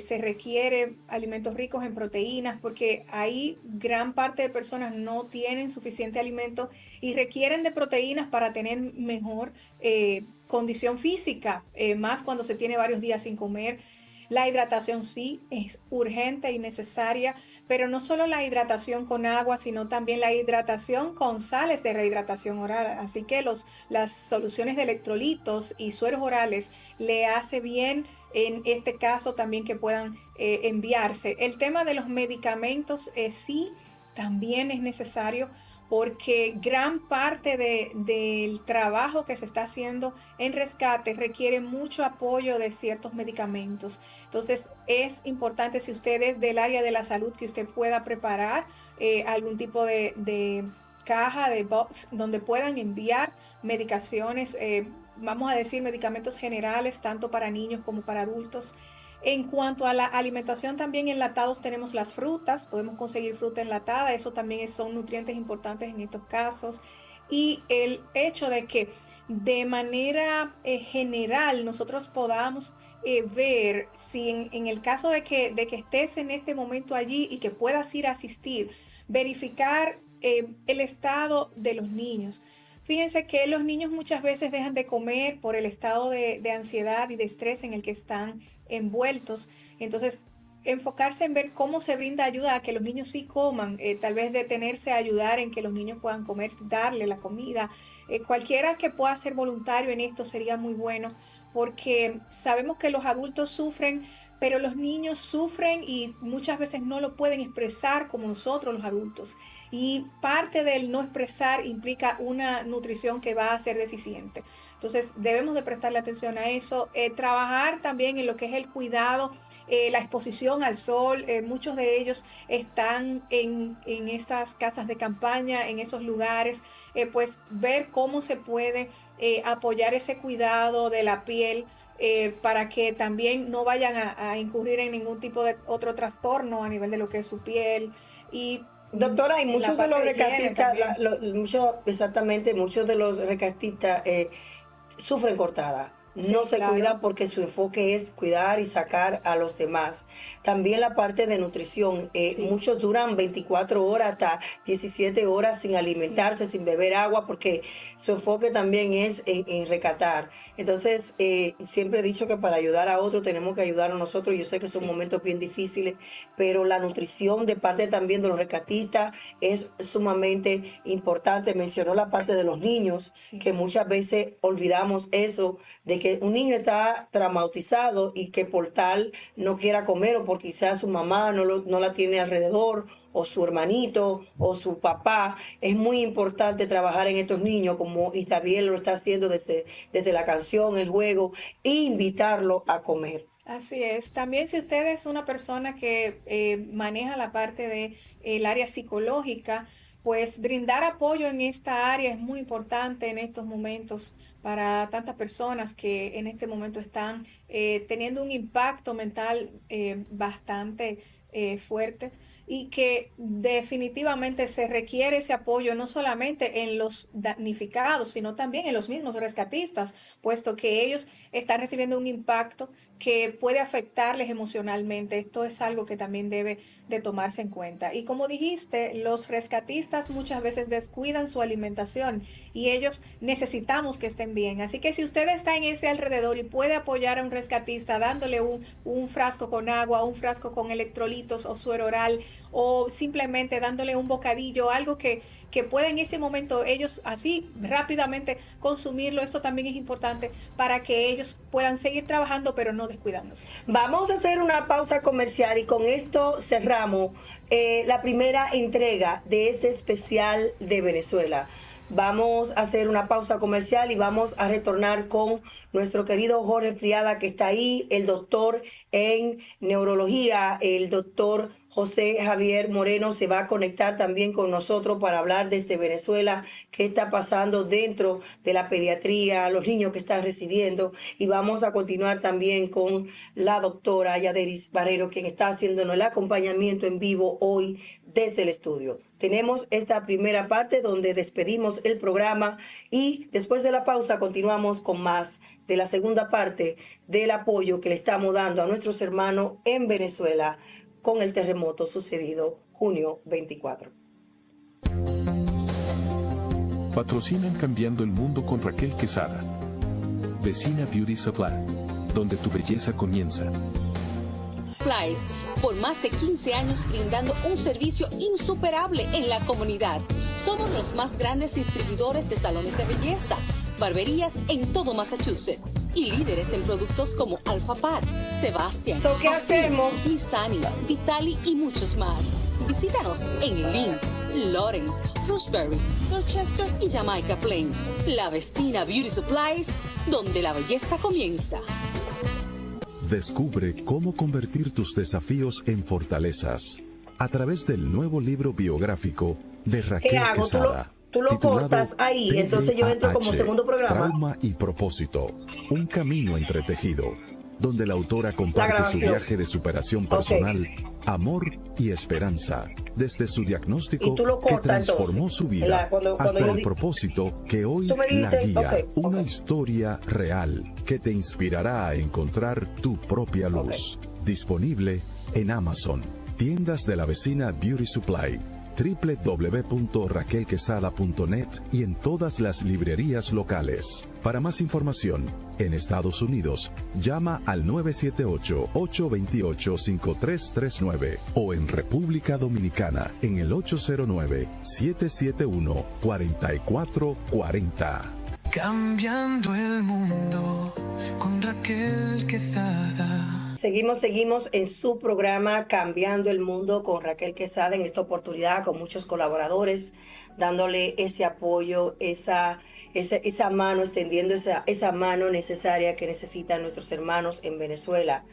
se requiere alimentos ricos en proteínas, porque ahí gran parte de personas no tienen suficiente alimento y requieren de proteínas para tener mejor condición física, más cuando se tiene varios días sin comer. La hidratación sí es urgente y necesaria, pero no solo la hidratación con agua, sino también la hidratación con sales de rehidratación oral. Así que las soluciones de electrolitos y sueros orales le hace bien en este caso también que puedan enviarse. El tema de los medicamentos sí también es necesario, porque gran parte del trabajo que se está haciendo en rescate requiere mucho apoyo de ciertos medicamentos. Entonces es importante, si usted es del área de la salud, que usted pueda preparar algún tipo de caja, de box, donde puedan enviar medicaciones, vamos a decir medicamentos generales, tanto para niños como para adultos. En cuanto a la alimentación, también enlatados tenemos las frutas, podemos conseguir fruta enlatada, eso también son nutrientes importantes en estos casos. Y el hecho de que de manera general nosotros podamos ver si en el caso de que estés en este momento allí y que puedas ir a asistir, verificar el estado de los niños. Fíjense que los niños muchas veces dejan de comer por el estado de ansiedad y de estrés en el que están envueltos. Entonces, enfocarse en ver cómo se brinda ayuda a que los niños sí coman, tal vez detenerse a ayudar en que los niños puedan comer, darle la comida. Cualquiera que pueda ser voluntario en esto sería muy bueno, porque sabemos que los adultos sufren, pero los niños sufren y muchas veces no lo pueden expresar como nosotros los adultos. Y parte del no expresar implica una nutrición que va a ser deficiente. Entonces debemos de prestarle atención a eso, trabajar también en lo que es el cuidado, la exposición al sol. Muchos de ellos están en esas casas de campaña, en esos lugares, pues ver cómo se puede apoyar ese cuidado de la piel, para que también no vayan a incurrir en ningún tipo de otro trastorno a nivel de lo que es su piel. Y doctora, hay muchos de los rescatistas, muchos de los rescatistas sufren cortada. No se cuidan porque su enfoque es cuidar y sacar a los demás. También la parte de nutrición. Muchos duran 24 horas hasta 17 horas sin alimentarse, sin beber agua, porque su enfoque también es en rescatar. Entonces, siempre he dicho que para ayudar a otros tenemos que ayudar a nosotros. Yo sé que son momentos bien difíciles, pero la nutrición de parte también de los rescatistas es sumamente importante. Mencionó la parte de los niños, que muchas veces olvidamos eso, de que un niño está traumatizado y que por tal no quiera comer, o porque quizás su mamá no la tiene alrededor, o su hermanito, o su papá. Es muy importante trabajar en estos niños, como Isabel lo está haciendo desde la canción, el juego, e invitarlo a comer. Así es. También si usted es una persona que maneja la parte del área psicológica, pues brindar apoyo en esta área es muy importante en estos momentos para tantas personas que en este momento están teniendo un impacto mental bastante fuerte, y que definitivamente se requiere ese apoyo no solamente en los damnificados, sino también en los mismos rescatistas, puesto que ellos están recibiendo un impacto que puede afectarles emocionalmente. Esto es algo que también debe de tomarse en cuenta. Y como dijiste, los rescatistas muchas veces descuidan su alimentación y ellos necesitamos que estén bien. Así que si usted está en ese alrededor y puede apoyar a un rescatista dándole un frasco con agua, un frasco con electrolitos o suero oral, o simplemente dándole un bocadillo, algo que pueda en ese momento ellos así rápidamente consumirlo, eso también es importante para que ellos puedan seguir trabajando, pero no descuidándose. Vamos a hacer una pausa comercial y con esto cerramos la primera entrega de este especial de Venezuela. Vamos a hacer una pausa comercial y vamos a retornar con nuestro querido Jorge Friada, que está ahí, el doctor en neurología, el doctor José Javier Moreno se va a conectar también con nosotros para hablar desde Venezuela qué está pasando dentro de la pediatría, los niños que están recibiendo, y vamos a continuar también con la doctora Yaderis Barrero, quien está haciéndonos el acompañamiento en vivo hoy desde el estudio. Tenemos esta primera parte donde despedimos el programa y después de la pausa continuamos con más de la segunda parte del apoyo que le estamos dando a nuestros hermanos en Venezuela con el terremoto sucedido junio 24. Patrocinan Cambiando el Mundo con Raquel Quesada. Vecina Beauty Supply, donde tu belleza comienza. Supplies, por más de 15 años brindando un servicio insuperable en la comunidad. Somos los más grandes distribuidores de salones de belleza, barberías en todo Massachusetts y líderes en productos como Alpha Pat, Sebastian, ¿Qué hacemos? Misani, Vitali y muchos más. Visítanos en Lynn, Lawrence, Roxbury, Dorchester y Jamaica Plain. La Vecina Beauty Supplies, donde la belleza comienza. Descubre cómo convertir tus desafíos en fortalezas a través del nuevo libro biográfico de Raquel Quesada. Tú lo cortas ahí, entonces yo entro como segundo programa. Trauma y propósito, un camino entretejido, donde la autora comparte su viaje de superación personal, amor y esperanza, desde su diagnóstico que transformó su vida hasta el propósito que hoy la guía, una historia real que te inspirará a encontrar tu propia luz. Disponible en Amazon, tiendas de la Vecina Beauty Supply, www.raquelquesada.net y en todas las librerías locales. Para más información, en Estados Unidos, llama al 978-828-5339 o en República Dominicana en el 809-771-4440. Cambiando el mundo con Raquel Quesada. Seguimos en su programa Cambiando el Mundo con Raquel Quesada, en esta oportunidad con muchos colaboradores, dándole ese apoyo, esa esa mano, extendiendo esa mano necesaria que necesitan nuestros hermanos en Venezuela.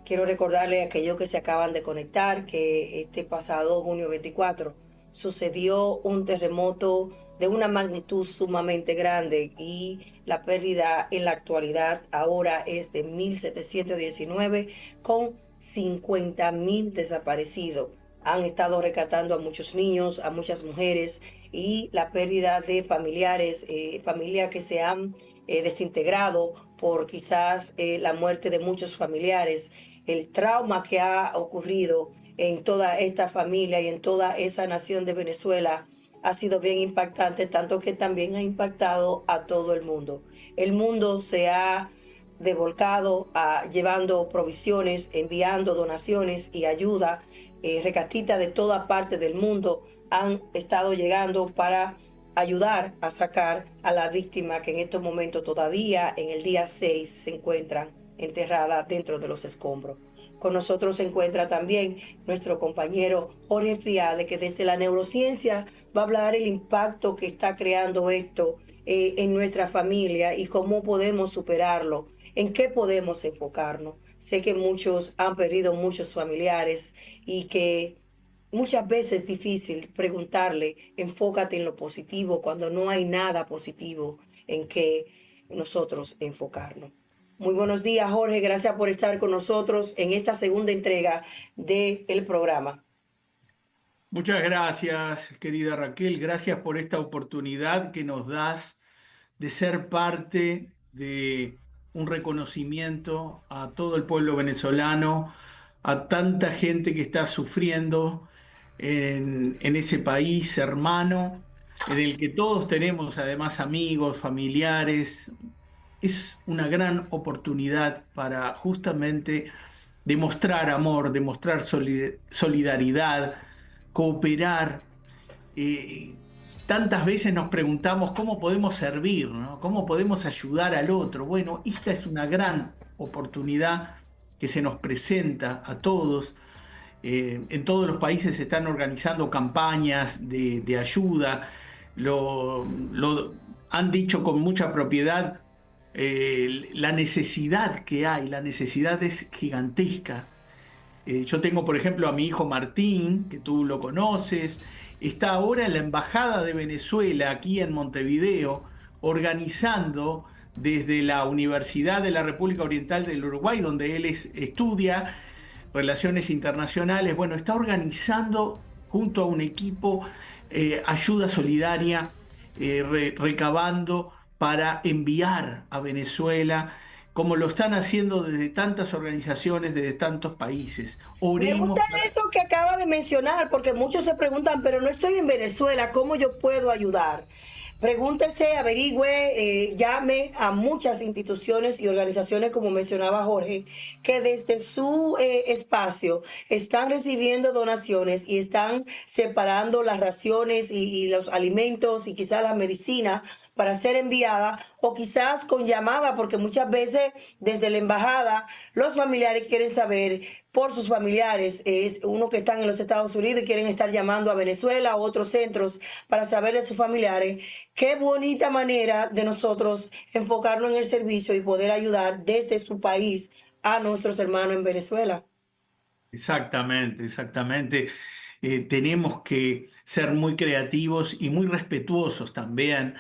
Quiero recordarle a aquellos que se acaban de conectar que este pasado junio 24 sucedió un terremoto de una magnitud sumamente grande y la pérdida en la actualidad ahora es de 1.719 con 50.000 desaparecidos. Han estado rescatando a muchos niños, a muchas mujeres y la pérdida de familiares, familias que se han desintegrado por quizás la muerte de muchos familiares, el trauma que ha ocurrido en toda esta familia y en toda esa nación de Venezuela ha sido bien impactante, tanto que también ha impactado a todo el mundo. El mundo se ha devolcado llevando provisiones, enviando donaciones y ayuda. Rescatistas de toda parte del mundo han estado llegando para ayudar a sacar a la víctima que en estos momentos todavía en el día 6 se encuentran enterradas dentro de los escombros. Con nosotros se encuentra también nuestro compañero Jorge Friade, que desde la neurociencia va a hablar el impacto que está creando esto en nuestra familia y cómo podemos superarlo, en qué podemos enfocarnos. Sé que muchos han perdido muchos familiares y que muchas veces es difícil preguntarle, enfócate en lo positivo, cuando no hay nada positivo en que nosotros enfocarnos. Muy buenos días, Jorge. Gracias por estar con nosotros en esta segunda entrega del programa. Muchas gracias, querida Raquel. Gracias por esta oportunidad que nos das de ser parte de un reconocimiento a todo el pueblo venezolano, a tanta gente que está sufriendo en ese país hermano, en el que todos tenemos además amigos, familiares. Es una gran oportunidad para justamente demostrar amor, demostrar solidaridad, cooperar. Tantas veces nos preguntamos cómo podemos servir, ¿no? ¿Cómo podemos ayudar al otro? Bueno, esta es una gran oportunidad que se nos presenta a todos. En todos los países se están organizando campañas de ayuda. Lo han dicho con mucha propiedad. La necesidad que hay, la necesidad es gigantesca. Yo tengo, por ejemplo, a mi hijo Martín, que tú lo conoces, está ahora en la Embajada de Venezuela, aquí en Montevideo, organizando desde la Universidad de la República Oriental del Uruguay, donde él estudia Relaciones Internacionales. Bueno, está organizando junto a un equipo ayuda solidaria, recabando para enviar a Venezuela, como lo están haciendo desde tantas organizaciones, desde tantos países. Me gusta eso que acaba de mencionar, porque muchos se preguntan, pero no estoy en Venezuela, ¿cómo yo puedo ayudar? Pregúntese, averigüe, llame a muchas instituciones y organizaciones, como mencionaba Jorge, que desde su espacio están recibiendo donaciones y están separando las raciones y los alimentos y quizás la medicina para ser enviada, o quizás con llamada, porque muchas veces desde la embajada los familiares quieren saber por sus familiares, es uno que están en los Estados Unidos y quieren estar llamando a Venezuela o otros centros para saber de sus familiares. Qué bonita manera de nosotros enfocarnos en el servicio y poder ayudar desde su país a nuestros hermanos en Venezuela. Exactamente, exactamente. Tenemos que ser muy creativos y muy respetuosos también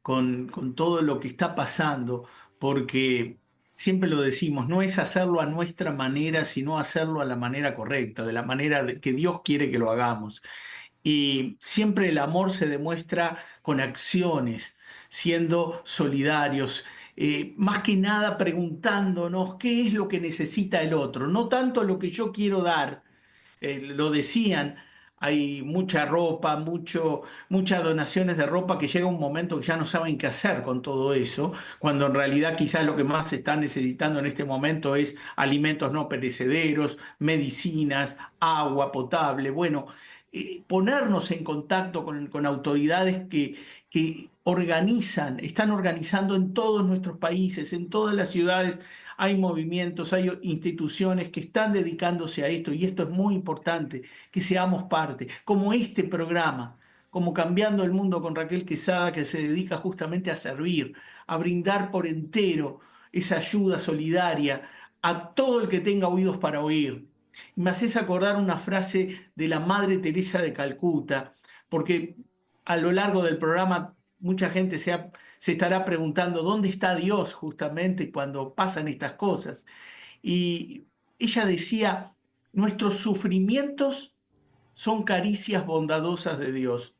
con todo lo que está pasando, porque siempre lo decimos, no es hacerlo a nuestra manera, sino hacerlo a la manera correcta, de la manera que Dios quiere que lo hagamos. Y siempre el amor se demuestra con acciones, siendo solidarios, más que nada preguntándonos qué es lo que necesita el otro, no tanto lo que yo quiero dar. Lo decían, hay mucha ropa, muchas donaciones de ropa que llega un momento que ya no saben qué hacer con todo eso, cuando en realidad quizás lo que más se está necesitando en este momento es alimentos no perecederos, medicinas, agua potable. Bueno, ponernos en contacto con autoridades que están organizando en todos nuestros países, en todas las ciudades. Hay movimientos, hay instituciones que están dedicándose a esto y esto es muy importante, que seamos parte, como este programa, como Cambiando el Mundo con Raquel Quesada, que se dedica justamente a servir, a brindar por entero esa ayuda solidaria a todo el que tenga oídos para oír. Me haces acordar una frase de la Madre Teresa de Calcuta, porque a lo largo del programa mucha gente se estará preguntando dónde está Dios justamente cuando pasan estas cosas. Y ella decía, nuestros sufrimientos son caricias bondadosas de Dios,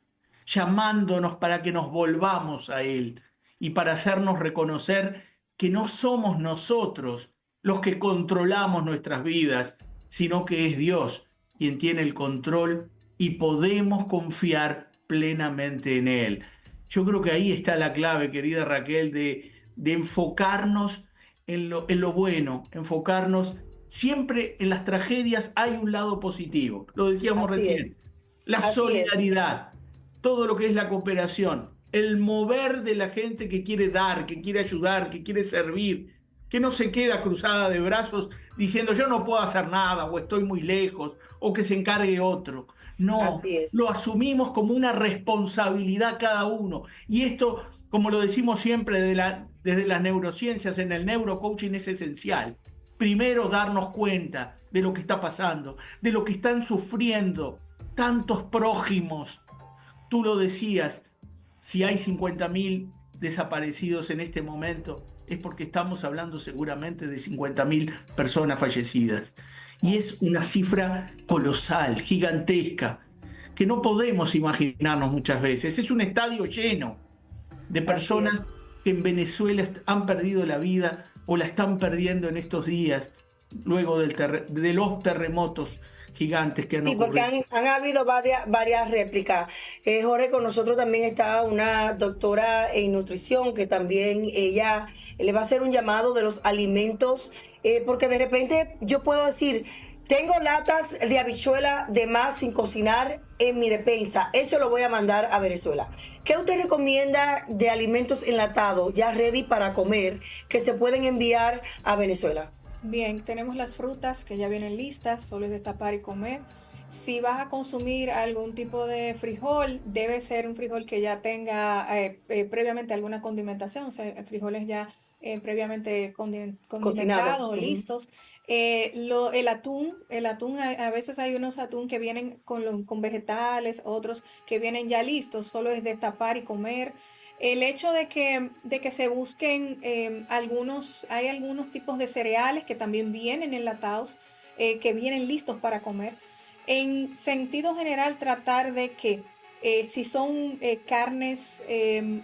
llamándonos para que nos volvamos a Él y para hacernos reconocer que no somos nosotros los que controlamos nuestras vidas, sino que es Dios quien tiene el control y podemos confiar plenamente en Él. Yo creo que ahí está la clave, querida Raquel, de enfocarnos en lo bueno, enfocarnos siempre en las tragedias. Hay un lado positivo, lo decíamos recién, la solidaridad, todo lo que es la cooperación, el mover de la gente que quiere dar, que quiere ayudar, que quiere servir, que no se queda cruzada de brazos diciendo yo no puedo hacer nada o estoy muy lejos o que se encargue otro. No, lo asumimos como una responsabilidad cada uno. Y esto, como lo decimos siempre desde las neurociencias, en el neurocoaching es esencial. Primero darnos cuenta de lo que está pasando, de lo que están sufriendo tantos prójimos. Tú lo decías, si hay 50.000 desaparecidos en este momento, es porque estamos hablando seguramente de 50.000 personas fallecidas. Y es una cifra colosal, gigantesca, que no podemos imaginarnos muchas veces. Es un estadio lleno de personas que en Venezuela han perdido la vida o la están perdiendo en estos días, luego de los terremotos gigantes que han ocurrido. Sí, porque han habido varias réplicas. Jorge, con nosotros también está una doctora en nutrición que también ella le va a hacer un llamado de los alimentos, porque de repente yo puedo decir, tengo latas de habichuela de más sin cocinar en mi despensa, eso lo voy a mandar a Venezuela. ¿Qué usted recomienda de alimentos enlatados ya ready para comer que se pueden enviar a Venezuela? Bien, tenemos las frutas que ya vienen listas, solo es destapar y comer. Si vas a consumir algún tipo de frijol, debe ser un frijol que ya tenga previamente alguna condimentación, o sea, frijoles ya previamente condimentados, listos. El atún, a veces hay unos atún que vienen con vegetales, otros que vienen ya listos, solo es destapar y comer. El hecho de que se busquen hay algunos tipos de cereales que también vienen enlatados, que vienen listos para comer. En sentido general, tratar de que si son carnes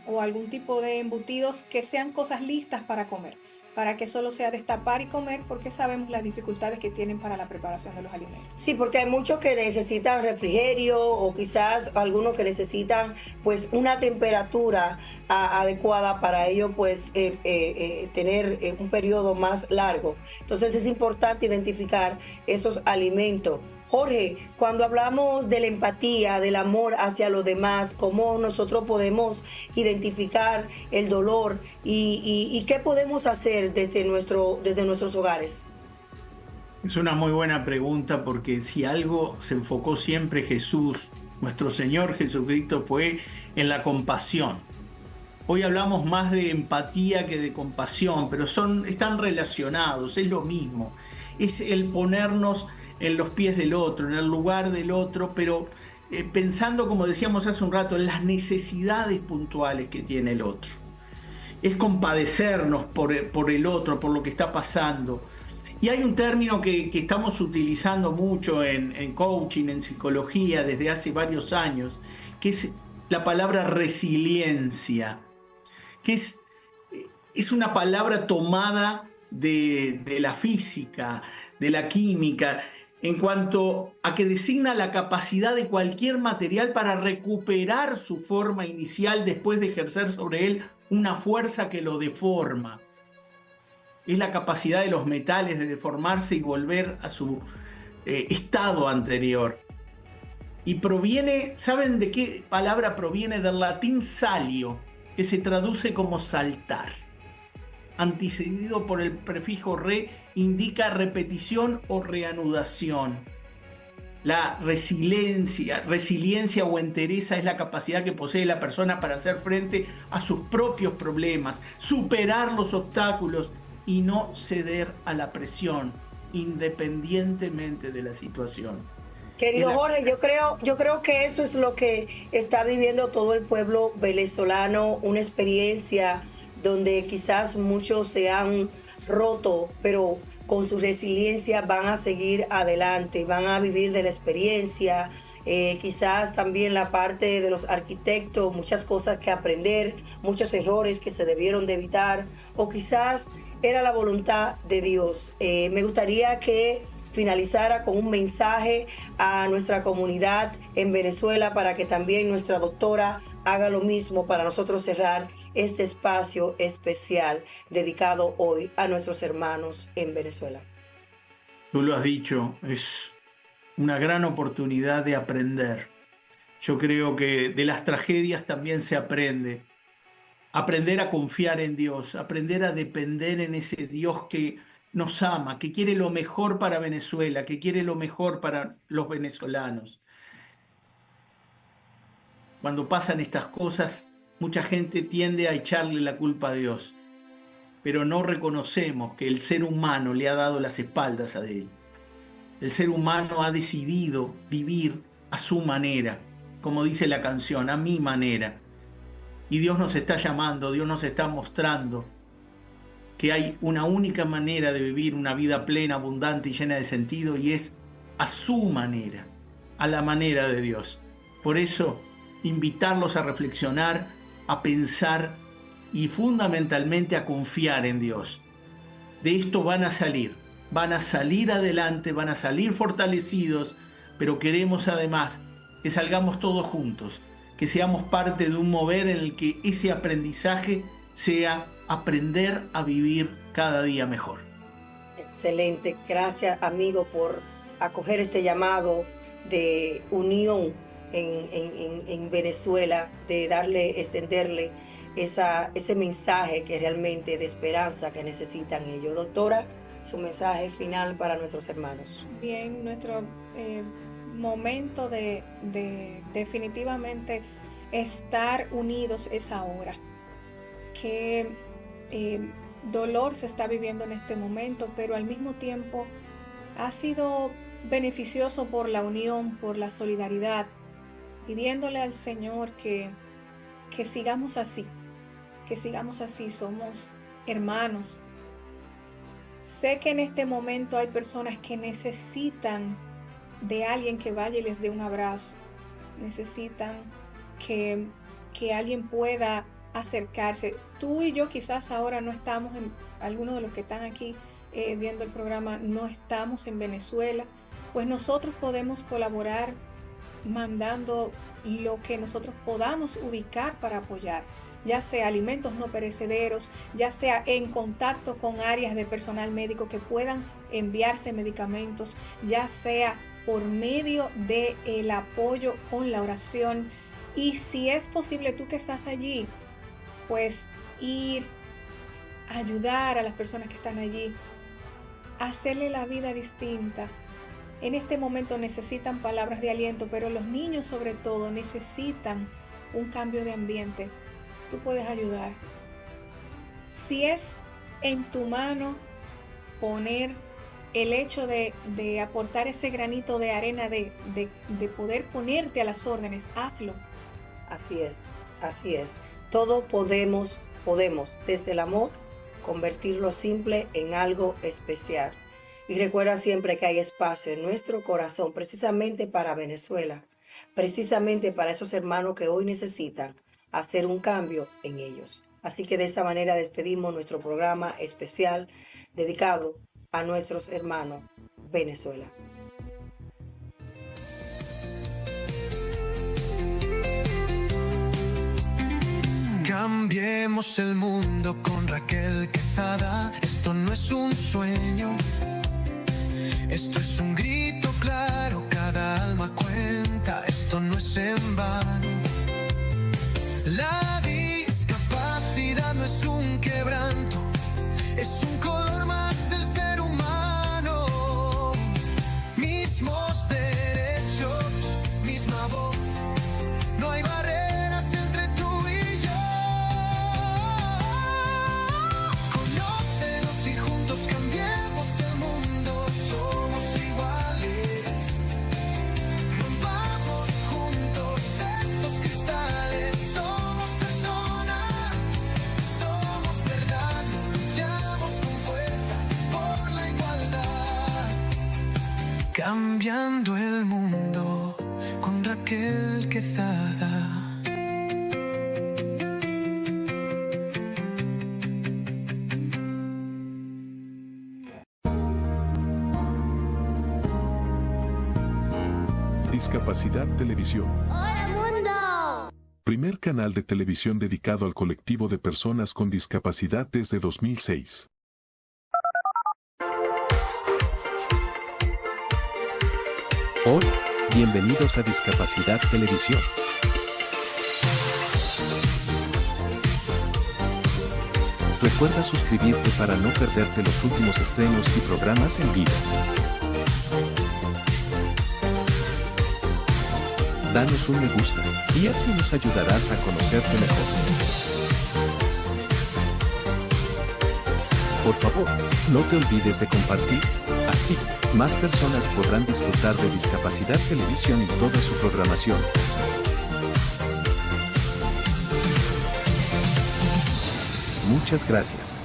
o algún tipo de embutidos, que sean cosas listas para comer, para que solo sea destapar y comer, porque sabemos las dificultades que tienen para la preparación de los alimentos. Sí, porque hay muchos que necesitan refrigerio o quizás algunos que necesitan pues una temperatura adecuada para ello pues tener un periodo más largo. Entonces es importante identificar esos alimentos. Jorge, cuando hablamos de la empatía, del amor hacia los demás, ¿cómo nosotros podemos identificar el dolor y qué podemos hacer desde nuestros hogares? Es una muy buena pregunta, porque si algo se enfocó siempre Jesús, nuestro Señor Jesucristo, fue en la compasión. Hoy hablamos más de empatía que de compasión, pero están relacionados, es lo mismo. Es el ponernos en los pies del otro, en el lugar del otro, pero pensando, como decíamos hace un rato, en las necesidades puntuales que tiene el otro. Es compadecernos por el otro, por lo que está pasando. Y hay un término que estamos utilizando mucho en coaching, en psicología, desde hace varios años, que es la palabra resiliencia, que es una palabra tomada de la física, de la química, en cuanto a que designa la capacidad de cualquier material para recuperar su forma inicial después de ejercer sobre él una fuerza que lo deforma. Es la capacidad de los metales de deformarse y volver a su estado anterior. Y proviene, ¿saben de qué palabra proviene? Del latín salio, que se traduce como saltar. Antecedido por el prefijo re, indica repetición o reanudación. La resiliencia o entereza es la capacidad que posee la persona para hacer frente a sus propios problemas, superar los obstáculos y no ceder a la presión, independientemente de la situación. Querido Jorge, yo creo que eso es lo que está viviendo todo el pueblo venezolano, una experiencia donde quizás muchos se han roto, pero con su resiliencia van a seguir adelante, van a vivir de la experiencia, quizás también la parte de los arquitectos, muchas cosas que aprender, muchos errores que se debieron de evitar, o quizás era la voluntad de Dios. Me gustaría que finalizara con un mensaje a nuestra comunidad en Venezuela para que también nuestra doctora haga lo mismo para nosotros cerrar este espacio especial dedicado hoy a nuestros hermanos en Venezuela. Tú lo has dicho, es una gran oportunidad de aprender. Yo creo que de las tragedias también se aprende. Aprender a confiar en Dios, aprender a depender en ese Dios que nos ama, que quiere lo mejor para Venezuela, que quiere lo mejor para los venezolanos. Cuando pasan estas cosas, mucha gente tiende a echarle la culpa a Dios, pero no reconocemos que el ser humano le ha dado las espaldas a Él. El ser humano ha decidido vivir a su manera, como dice la canción, a mi manera. Y Dios nos está llamando, Dios nos está mostrando que hay una única manera de vivir una vida plena, abundante y llena de sentido, y es a su manera, a la manera de Dios. Por eso, invitarlos a reflexionar, a pensar y fundamentalmente a confiar en Dios. De esto van a salir adelante, van a salir fortalecidos, pero queremos además que salgamos todos juntos, que seamos parte de un mover en el que ese aprendizaje sea aprender a vivir cada día mejor. Excelente, gracias amigo por acoger este llamado de unión en Venezuela, de extenderle ese mensaje que realmente de esperanza que necesitan ellos. Doctora, su mensaje final para nuestros hermanos. Bien, nuestro momento de definitivamente estar unidos es ahora. Que dolor se está viviendo en este momento, pero al mismo tiempo ha sido beneficioso por la unión, por la solidaridad, pidiéndole al Señor que sigamos así, somos hermanos. Sé que en este momento hay personas que necesitan de alguien que vaya y les dé un abrazo, necesitan que alguien pueda acercarse. Tú y yo quizás ahora no estamos, algunos de los que están aquí viendo el programa, no estamos en Venezuela, pues nosotros podemos colaborar mandando lo que nosotros podamos ubicar para apoyar, ya sea alimentos no perecederos, ya sea en contacto con áreas de personal médico que puedan enviarse medicamentos, ya sea por medio del apoyo con la oración. Y si es posible, tú que estás allí, pues ir a ayudar a las personas que están allí, a hacerle la vida distinta. En este momento necesitan palabras de aliento, pero los niños sobre todo necesitan un cambio de ambiente. Tú puedes ayudar. Si es en tu mano poner el hecho de aportar ese granito de arena, de poder ponerte a las órdenes, hazlo. Así es. Todo podemos desde el amor convertir lo simple en algo especial. Y recuerda siempre que hay espacio en nuestro corazón precisamente para Venezuela, precisamente para esos hermanos que hoy necesitan hacer un cambio en ellos. Así que de esa manera despedimos nuestro programa especial dedicado a nuestros hermanos Venezuela. Cambiemos el mundo con Raquel Quezada. Esto no es un sueño, esto es un grito claro. Cada alma cuenta, esto no es en vano. La discapacidad no es un quebranto, es un color más del ser humano. Mismos derechos misma voz. No hay barreras entre tú y yo. Conócenos y juntos cambiemos el mundo. Somos iguales. Rompamos juntos esos cristales. Somos personas, somos verdad. Luchamos con fuerza por la igualdad. Cambiando el mundo con Raquel Quezada. Discapacidad Televisión. ¡Hola mundo! Primer canal de televisión dedicado al colectivo de personas con discapacidad desde 2006. Hola, bienvenidos a Discapacidad Televisión. Recuerda suscribirte para no perderte los últimos estrenos y programas en vivo. Danos un me gusta, y así nos ayudarás a conocerte mejor. Por favor, no te olvides de compartir, así, más personas podrán disfrutar de Discapacidad Televisión y toda su programación. Muchas gracias.